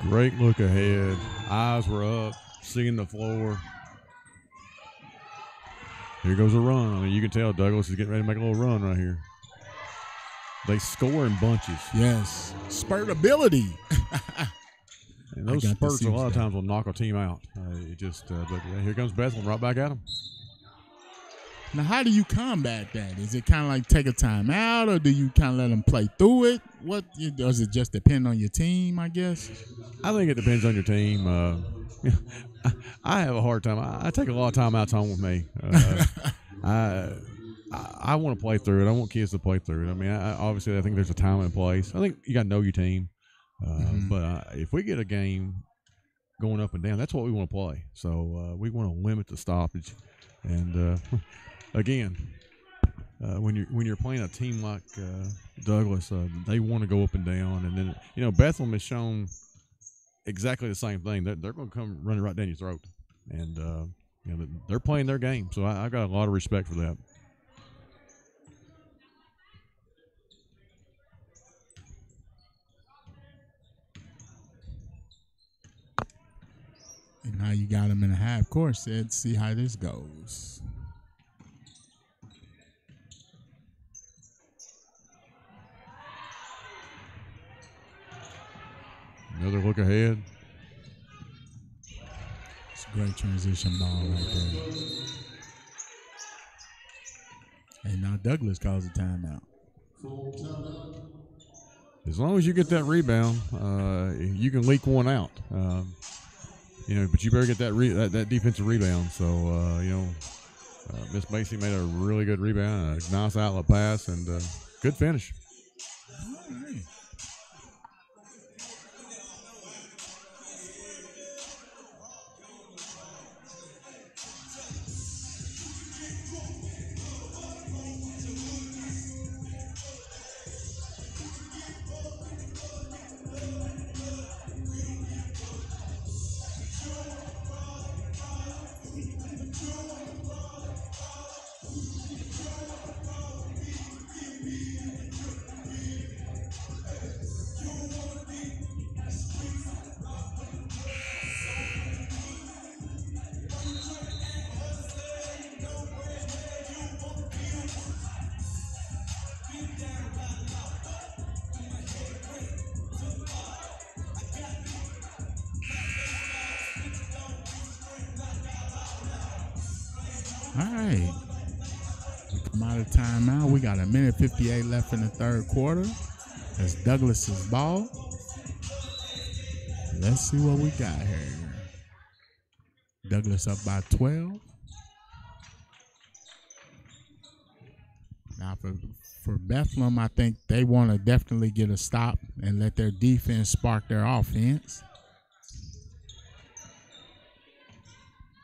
Great look ahead. Eyes were up, seeing the floor. Here goes a run. I mean, you can tell Douglas is getting ready to make a little run right here. They score in bunches. Yes. Spurt ability. And those spurts a lot of times will knock a team out. But here comes Bethlehem right back at them. Now, how do you combat that? Is it kind of like take a timeout, or do you kind of let them play through it? Does it just depend on your team, I guess? I think it depends on your team. I have a hard time. I take a lot of timeouts home with me. I want to play through it. I want kids to play through it. I mean, obviously, I think there's a time and place. I think you got to know your team. But if we get a game going up and down, that's what we want to play. So we want to limit the stoppage. And again, when you're playing a team like Douglas, they want to go up and down. And then Bethlehem has shown exactly the same thing. They're going to come running right down your throat, and they're playing their game. So I've got a lot of respect for that. And now you got them in a half court set. See how this goes. Another look ahead. It's a great transition ball right there. And now Douglas calls a timeout. As long as you get that rebound, you can leak one out. But you better get that defensive rebound. So, Miss Macy made a really good rebound, a nice outlet pass, and good finish. All right. All right. We come out of timeout. We got 1:58 left in the third quarter. That's Douglas's ball. Let's see what we got here. Douglas up by 12. Now for Bethlehem, I think they want to definitely get a stop and let their defense spark their offense.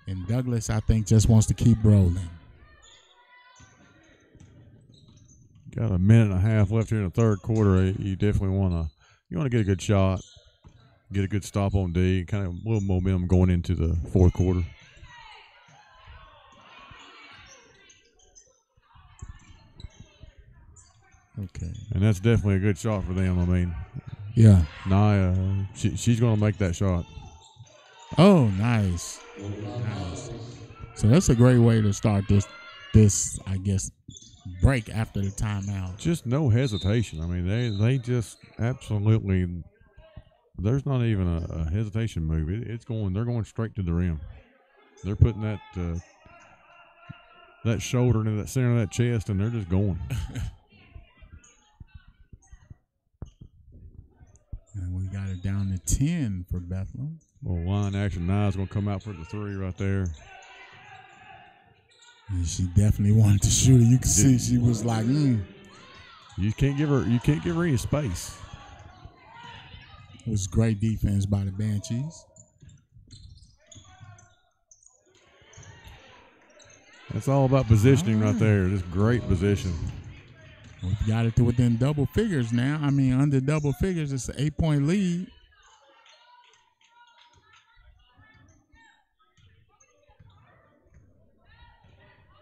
And Douglas, I think, just wants to keep rolling. Got a minute and a half left here in the third quarter. You definitely want to get a good shot, get a good stop on D, kind of a little momentum going into the fourth quarter. Okay. And that's definitely a good shot for them. I mean, Yeah. Naya, she's going to make that shot. Oh, nice. Nice. So that's a great way to start this I guess break after the timeout. Just no hesitation. I mean, they just absolutely. There's not even a hesitation move. It's going. They're going straight to the rim. They're putting that shoulder into that center of that chest, and they're just going. And we got it down to 10 for Bethlehem. Well, line action. Naya's going to come out for the three right there. And she definitely wanted to shoot it. You can see she was like, You can't give her any space. It was great defense by the Banshees. That's all about positioning right there. Just great position. We got it to within double figures now. I mean, under double figures, it's an 8-point lead.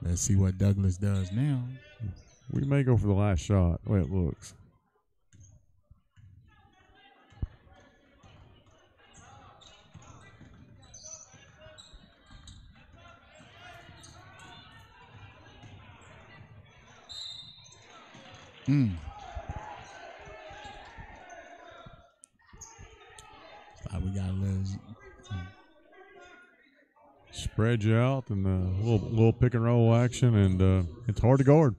Let's see what Douglas does now. We may go for the last shot. The way it looks. So we got a little spread you out and a little pick and roll action, and it's hard to guard.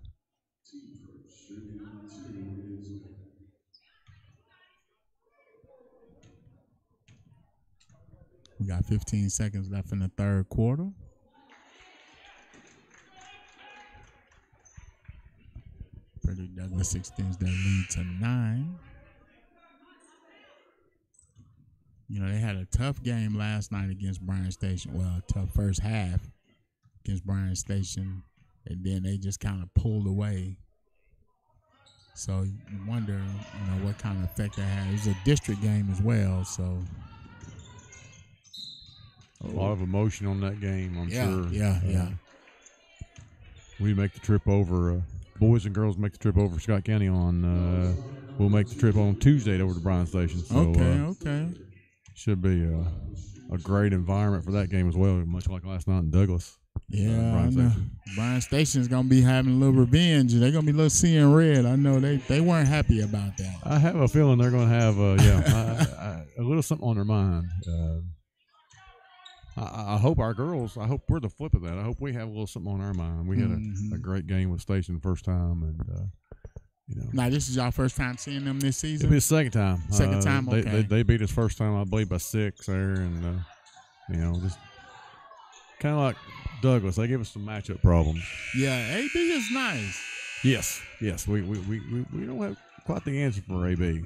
We got 15 seconds left in the third quarter. Frederick Douglass extends their lead to 9. You know, they had a tough game last night against Bryan Station. Well, a tough first half against Bryan Station, and then they just kind of pulled away. So you wonder, what kind of effect that had. It was a district game as well, so. A lot of emotion on that game, I'm sure. Yeah. We make the trip over. Boys and girls make the trip over Scott County on. We'll make the trip on Tuesday over to Bryan Station. So, Okay. Should be a great environment for that game as well, much like last night in Douglas. Yeah, I know. Bryan Station's going to be having a little revenge. They're going to be a little seeing red. I know they weren't happy about that. I have a feeling they're going to have a little something on their mind. I hope our girls, I hope we're the flip of that. I hope we have a little something on our mind. We had a great game with Station the first time, and Now, this is y'all first time seeing them this season? It'll be the second time. Second time, okay. They beat us first time, I believe, by 6 there, and just kind of like Douglas. They give us some matchup problems. Yeah, AB is nice. Yes. We don't have quite the answer for AB.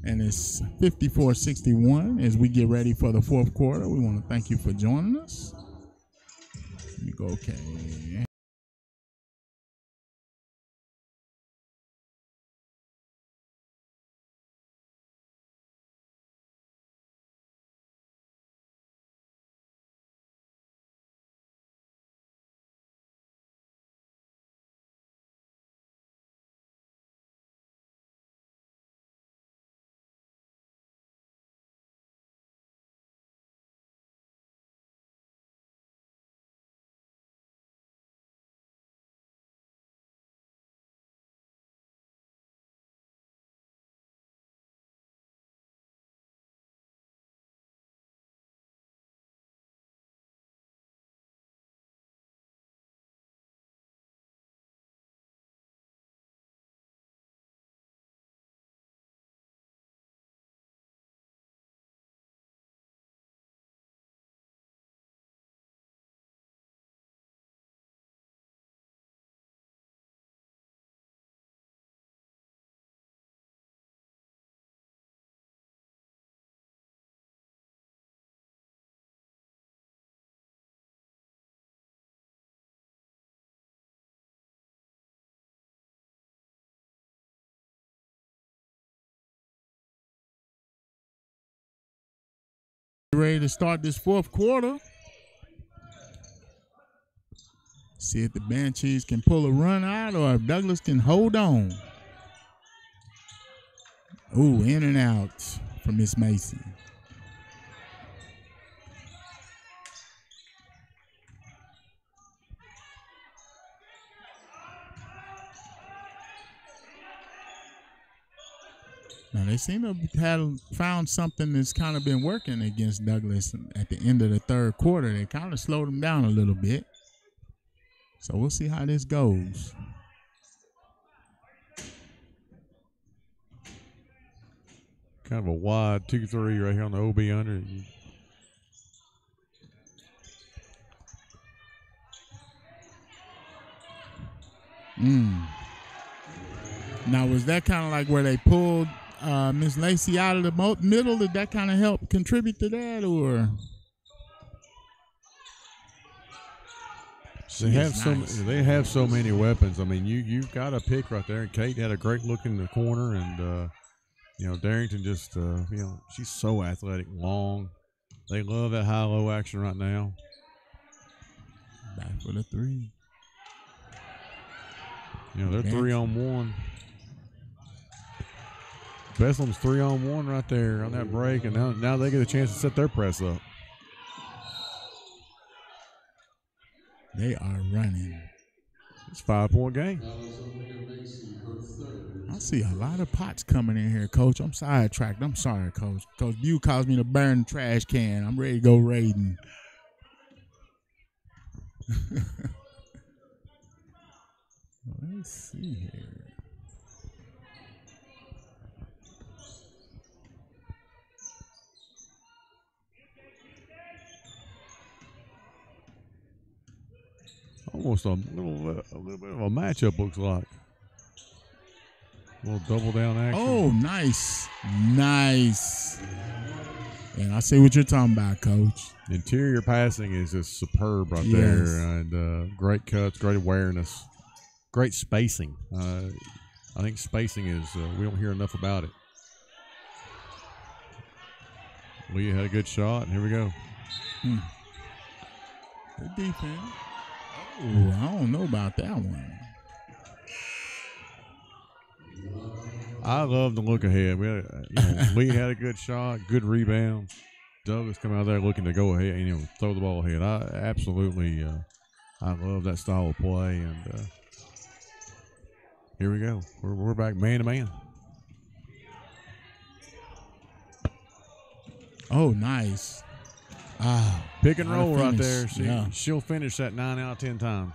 And it's 54-61 as we get ready for the fourth quarter. We want to thank you for joining us. Let me go, okay. Ready to start this fourth quarter. See if the Banshees can pull a run out or if Douglas can hold on. Ooh, in and out from Miss Macy. Now, they seem to have found something that's kind of been working against Douglas at the end of the third quarter. They kind of slowed them down a little bit. So we'll see how this goes. Kind of a wide 2-3 right here on the OB under. Now, was that kind of like where they pulled Miss Lacey out of the middle? Did that kind of help contribute to that, or? They have so many weapons. I mean, you've got a pick right there. And Kate had a great look in the corner, and Darrington just she's so athletic, long. They love that high-low action right now. Back for the three. They're 3-on-1. Bethlehem's 3-on-1 right there on that break, and now they get a chance to set their press up. They are running. It's a 5-point game. I see a lot of pots coming in here, Coach. I'm sidetracked. I'm sorry, Coach. Coach Bew calls me to burn the trash can. I'm ready to go raiding. Let's see here. Almost a little bit of a matchup, looks like. A little double down action. Oh, nice. Nice. And I see what you're talking about, Coach. Interior passing is just superb right there. And great cuts, great awareness, great spacing. I think spacing is, we don't hear enough about it. Leah had a good shot, and here we go. Good defense. Oh, I don't know about that one. I love the look ahead. We had, Lee had a good shot, good rebound. Douglas come out there looking to go ahead and throw the ball ahead. I absolutely, I love that style of play. And here we go. We're back man to man. Oh, nice. Pick and roll right there. Yeah. She'll finish that 9 out of 10 times.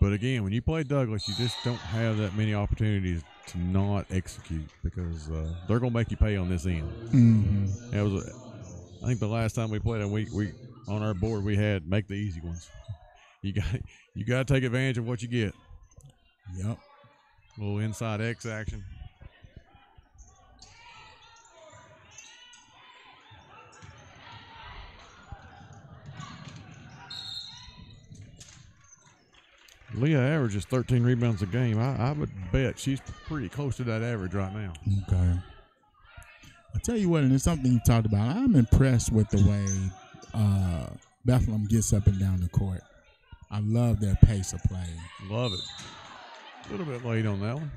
But again, when you play Douglas, you just don't have that many opportunities to not execute because they're going to make you pay on this end. Mm-hmm. It was, I think the last time we played them, we on our board we had make the easy ones. You got to take advantage of what you get. Yep. A little inside X action. Leah averages 13 rebounds a game. I would bet she's pretty close to that average right now. Okay. I'll tell you what, and it's something you talked about. I'm impressed with the way Bethlehem gets up and down the court. I love their pace of play. Love it. A little bit late on that one.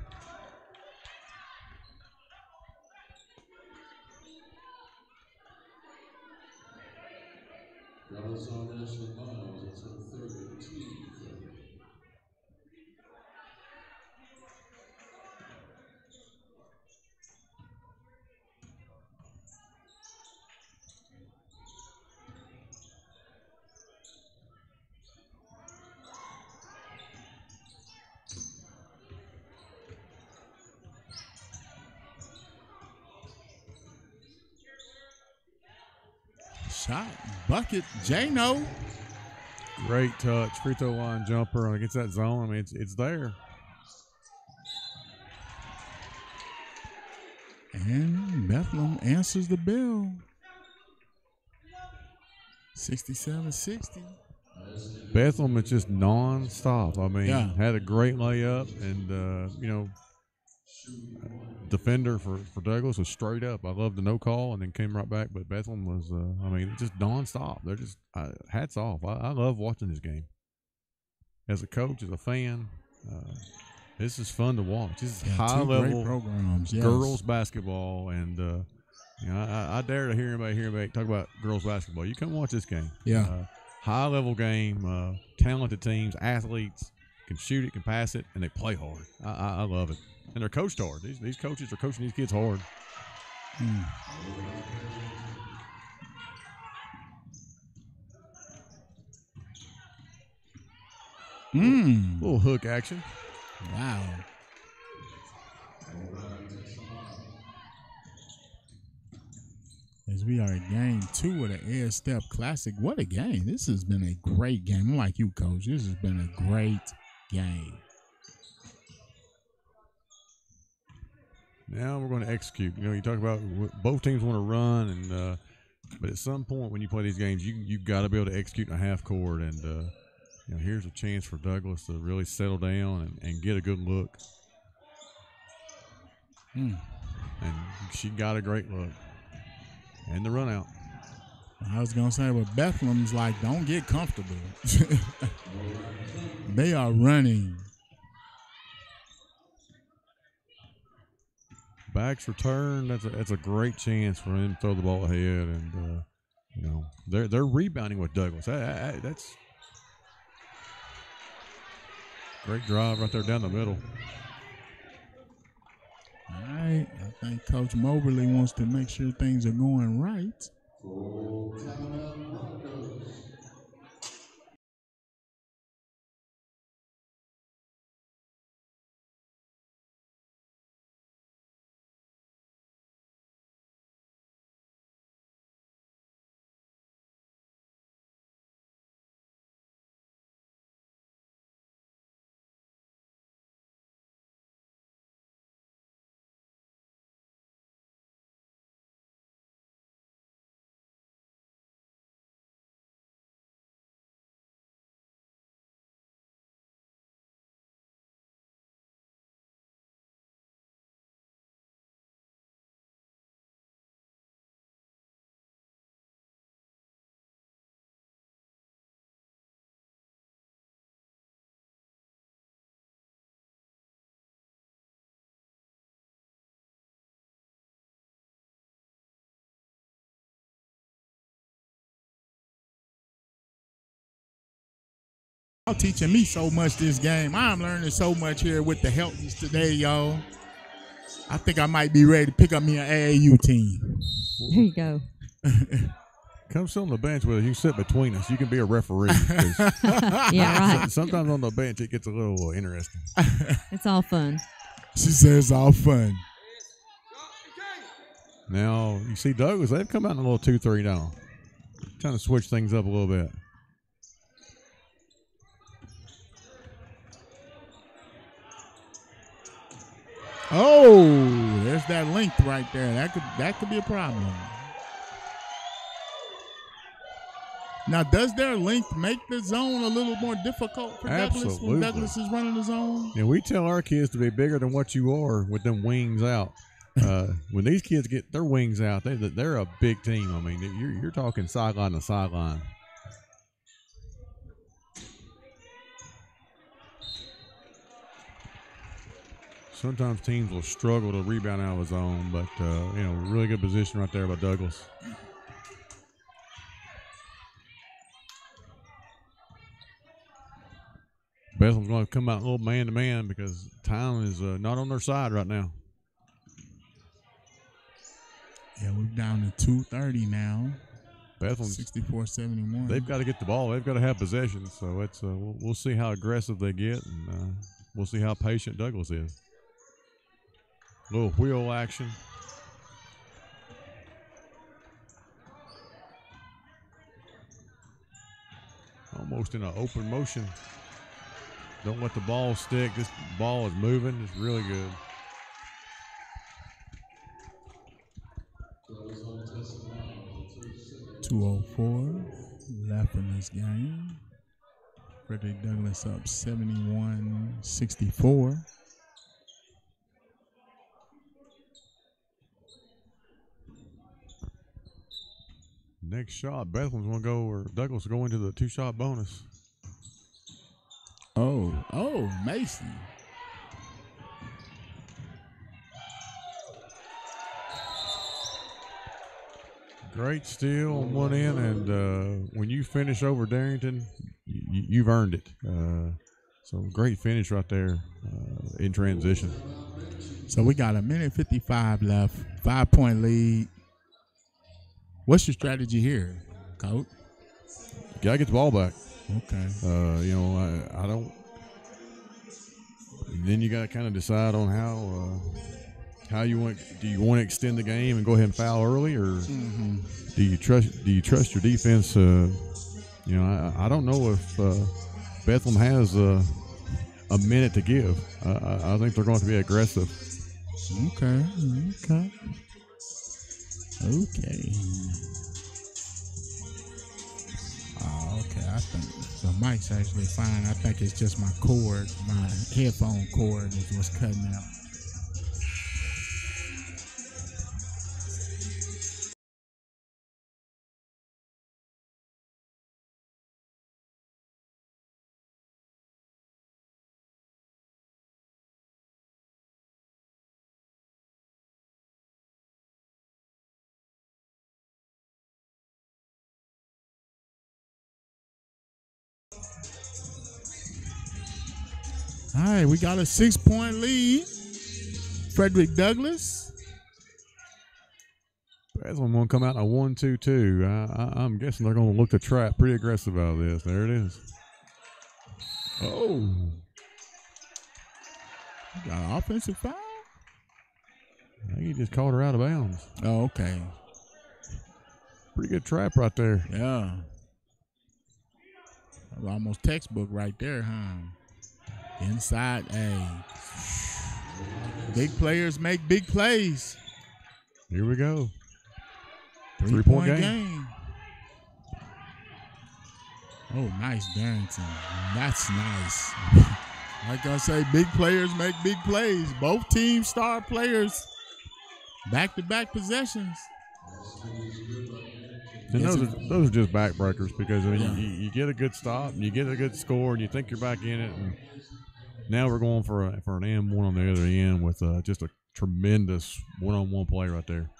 Shot, bucket, J-No. Great touch, free throw line jumper against that zone. I mean, it's there. And Bethlehem answers the bell. 67-60. Bethlehem is just non-stop. I mean, Yeah. had a great layup, and defender for Douglas was straight up. I loved the no call and then came right back. But Bethlehem was, just nonstop. They're just hats off. I love watching this game. As a coach, as a fan, this is fun to watch. This is high level programs, yes. Girls basketball, and I dare to hear anybody talk about girls basketball. You come watch this game. Yeah, high level game, talented teams, athletes can shoot it, can pass it, and they play hard. I love it, and they're coached hard. These coaches are coaching these kids hard. Little hook action. Wow. As we are at game 2 of the STEPP Classic. What a game. This has been a great game. I'm like you, Coach. This has been a great game. Now we're going to execute. You talk about both teams want to run, and but at some point when you play these games, you've got to be able to execute in a half court. And here's a chance for Douglas to really settle down and get a good look. And she got a great look. And the run out. I was going to say, but Bethlehem's like, don't get comfortable. They are running. Backs return. That's a great chance for him to throw the ball ahead. And, they're rebounding with Douglas. That's great drive right there down the middle. All right. I think Coach Moberly wants to make sure things are going right. Y'all teaching me so much this game. I'm learning so much here with the Heltons today, y'all. I think I might be ready to pick up me an AAU team. There you go. Come sit on the bench with us. You sit between us. You can be a referee. Yeah, right. Sometimes on the bench it gets a little interesting. It's all fun. She says all fun. Now, you see Douglas, they've come out in a little 2-3 now. Trying to switch things up a little bit. Oh, there's that length right there. That could be a problem. Now, does their length make the zone a little more difficult for Douglas when Douglas is running the zone? Yeah, we tell our kids to be bigger than what you are with them wings out. When these kids get their wings out, they're a big team. I mean, you're talking sideline to sideline. Sometimes teams will struggle to rebound out of the zone, but really good position right there by Douglas. Bethlehem's going to come out a little man-to-man because time is not on their side right now. Yeah, we're down to 2:30 now. Bethlehem 64-71. They've got to get the ball. They've got to have possession. So it's we'll see how aggressive they get, and we'll see how patient Douglas is. Little wheel action. Almost in an open motion. Don't let the ball stick. This ball is moving. It's really good. .204 left in this game. Frederick Douglass up 71-64. next shot, Bethlehem's going to go, or Douglas will go into the 2-shot bonus. Oh, Mason. Great steal on one end, and when you finish over Darrington, you've earned it. So great finish right there in transition. So we got 1:55 left, 5-point lead. What's your strategy here, Coach? You gotta get the ball back. Okay. I don't. Then you gotta kind of decide on how you want. Do you want to extend the game and go ahead and foul early, or do you trust your defense? I don't know if Bethlehem has a minute to give. I think they're going to be aggressive. Okay. Okay, I think the mic's actually fine. I think it's just my cord, my headphone cord is what's cutting out. All right, we got a 6-point lead. Frederick Douglass. Bethlehem going to come out in a 1-2-2. I'm guessing they're going to look to trap pretty aggressive out of this. There it is. Oh. Got an offensive foul? I think he just called her out of bounds. Oh, okay. Pretty good trap right there. Yeah. That was almost textbook right there, huh? Inside A. Big players make big plays. Here we go. 3-point game. Oh, nice Darrington. That's nice. Like I say, big players make big plays. Both teams star players. Back-to-back possessions. And those are just backbreakers because you get a good stop and you get a good score and you think you're back in it. And now we're going for an M1 on the other end with just a tremendous one-on-one play right there.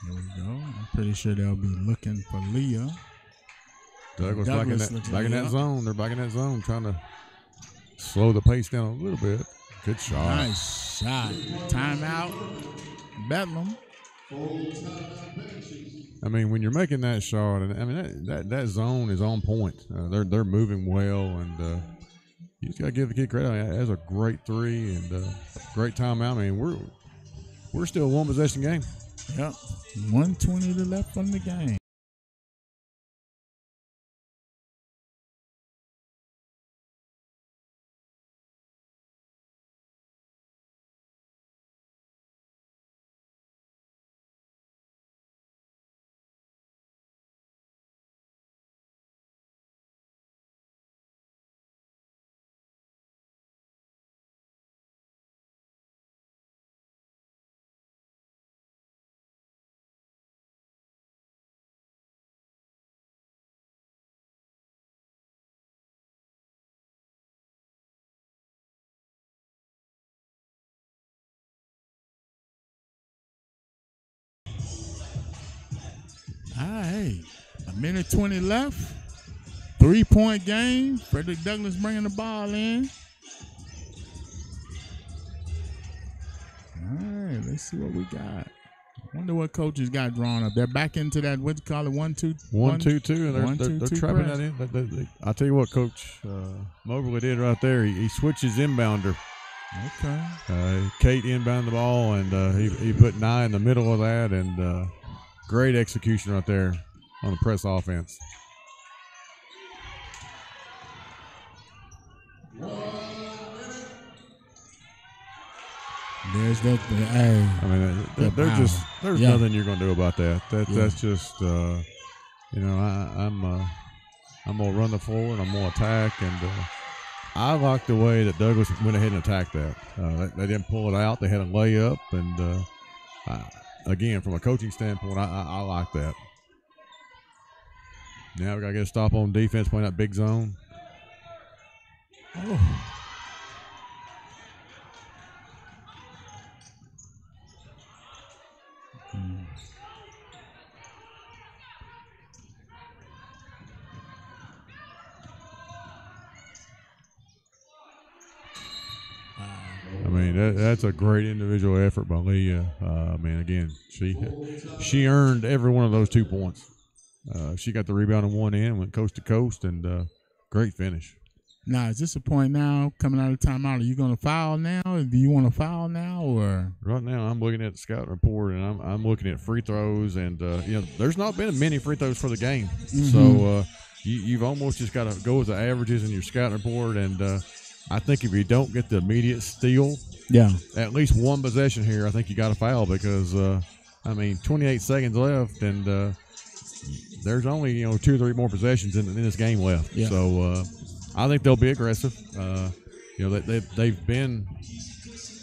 Here we go. I'm pretty sure they'll be looking for Leah. Douglas back in that zone. They're back in that zone trying to slow the pace down a little bit. Good shot. Nice shot. Timeout. Bethlehem. I mean, when you're making that shot, and I mean that zone is on point. They're moving well, and you just gotta give the kid credit. I mean, that's a great three and great timeout. I mean, we're still a one possession game. Yep. 1:20 to left from the game. All right, 1:20 left. 3-point game. Frederick Douglass bringing the ball in. All right, let's see what we got. Wonder what coaches got drawn up. They're back into that, what you call it, 1-2. 1-2-2, and they're trapping that in. I'll tell you what, Coach Moberly did right there. He switches inbounder. Okay. Kate inbound the ball, and he put Nye in the middle of that, and great execution right there on the press offense. There's that. Hey, I mean, there's nothing you're going to do about that. That's just, I'm going to run the floor and I'm going to attack, and I like the way that Douglas went ahead and attacked that. They didn't pull it out. They had a layup, and again, from a coaching standpoint, I like that. Now we got to get a stop on defense, playing that big zone. Oh. I mean, that's a great individual effort by Leah. Again, she earned every one of those 2 points. She got the rebound on one end, went coast to coast, and great finish. Now, is this a point now coming out of timeout? Are you going to foul now? Do you want to foul now, or right now I'm looking at the scout report and I'm looking at free throws, and there's not been many free throws for the game, so you've almost just got to go with the averages in your scout report, and I think if you don't get the immediate steal, at least one possession here, I think you got to foul because 28 seconds left, and there's only 2 or 3 more possessions in this game left, so. I think they'll be aggressive. They've been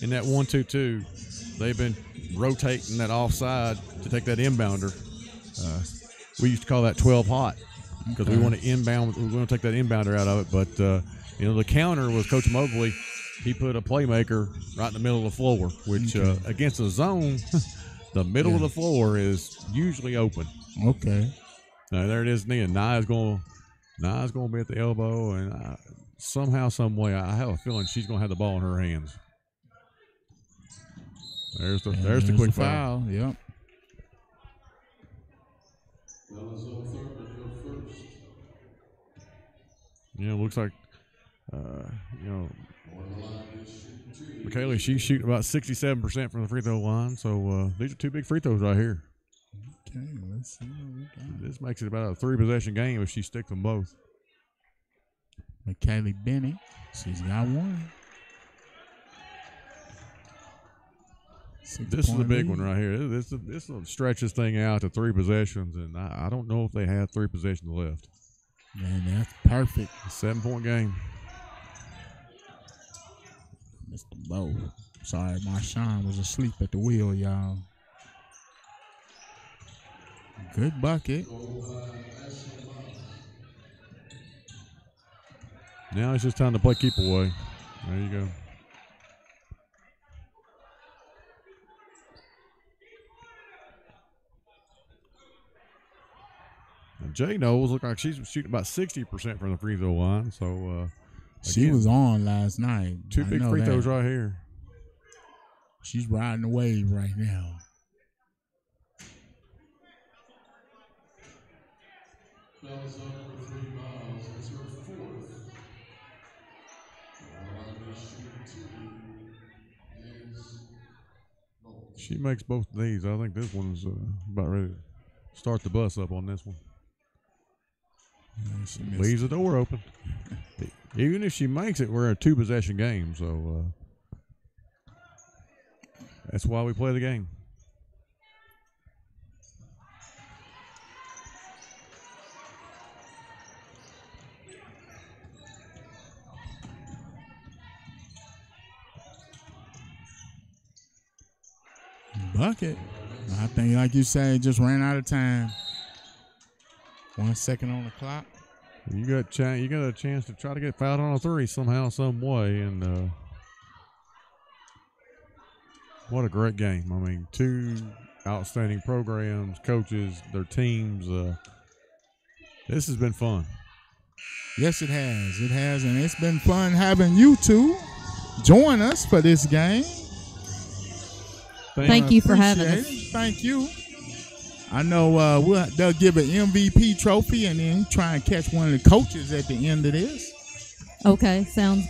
in that 1-2-2. They've been rotating that offside to take that inbounder. We used to call that 12 hot because we want to inbound. We want to take that inbounder out of it. But the counter was Coach Mobley. He put a playmaker right in the middle of the floor, which against the zone, the middle of the floor is usually open. Okay. Now there it is. Nia's going to be at the elbow, and somehow, some way, I have a feeling she's going to have the ball in her hands. There's the quick foul. Yep. Looks like, Michaela, she's shooting about 67% from the free throw line, so these are 2 big free throws right here. Okay, let's see what we got. This makes it about a 3-possession game if she sticks them both. McKaylee Bennett, she's got one. This is a big one right here. This will stretch this thing out to 3 possessions, and I don't know if they have 3 possessions left. Man, that's perfect. A 7-point game. Mr. Bo. Sorry, Marshawn was asleep at the wheel, y'all. Good bucket. Now it's just time to play keep away. There you go. Now Jay Knowles looked like she's shooting about 60% from the free throw line. So she was on last night. 2 big free throws right here. She's riding the wave right now. She makes both of these. I think this one's about ready to start the bus up on this one. Leaves the door open. Even if she makes it, we're a 2-possession game, so that's why we play the game. Bucket. I think, like you say, just ran out of time. 1 second on the clock. You got a chance to try to get fouled on a 3 somehow, some way, and what a great game. I mean, 2 outstanding programs, coaches, their teams. This has been fun. Yes, it has. It has, and it's been fun having you two join us for this game. Thank you for having us. Thank you. I know they'll give an MVP trophy and then try and catch one of the coaches at the end of this. Okay, sounds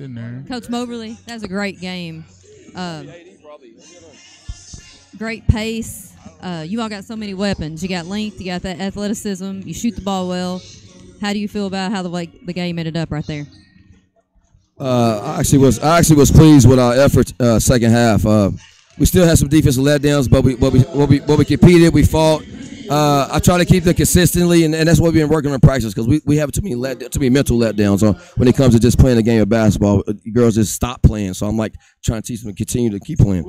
In there. Coach Moberly, that was a great game. Great pace. You all got so many weapons. You got length. You got that athleticism. You shoot the ball well. How do you feel about how the game ended up right there? I actually was pleased with our effort second half. We still had some defensive letdowns, but we competed. We fought. I try to keep them consistently, and that's what we've been working on in practice because we have too many mental letdowns when it comes to just playing a game of basketball. Girls just stop playing, so I'm like trying to teach them to continue to keep playing.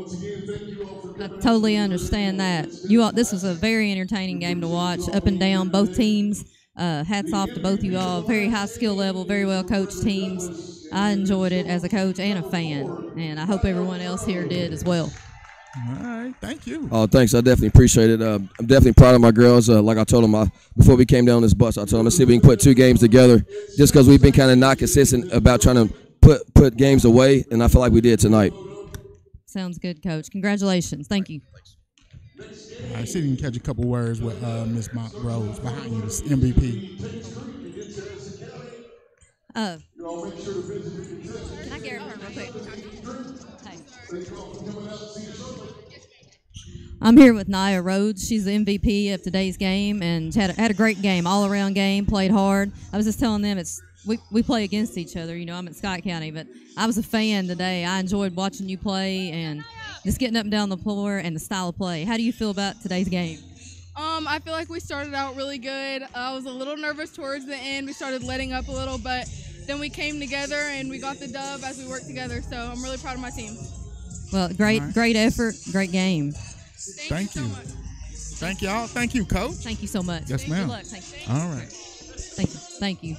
I totally understand that. This was a very entertaining game to watch, up and down, both teams. Hats off to both of you all. Very high skill level, very well coached teams. I enjoyed it as a coach and a fan, and I hope everyone else here did as well. All right, thank you. Oh, thanks. I definitely appreciate it. I'm definitely proud of my girls. Like I told them before we came down this bus, I told them let's see if we can put 2 games together. Just because we've been kind of not consistent about trying to put games away, and I feel like we did tonight. Sounds good, Coach. Congratulations. Thank you. I see you can catch a couple words with Miss Rose behind you, this MVP. Can I get her real quick? Hey. I'm here with Nia Rhodes. She's the MVP of today's game and had a great game, all-around game, played hard. I was just telling them we play against each other. You know, I'm at Scott County, but I was a fan today. I enjoyed watching you play and just getting up and down the floor and the style of play. How do you feel about today's game? I feel like we started out really good. I was a little nervous towards the end. We started letting up a little, but then we came together and we got the dub as we worked together. So I'm really proud of my team. Well, great effort, great game. Thank you. So much. Thank y'all. Thank you, Coach. Thank you so much. Yes, ma'am. Good luck. Thank you. All right. Thank you.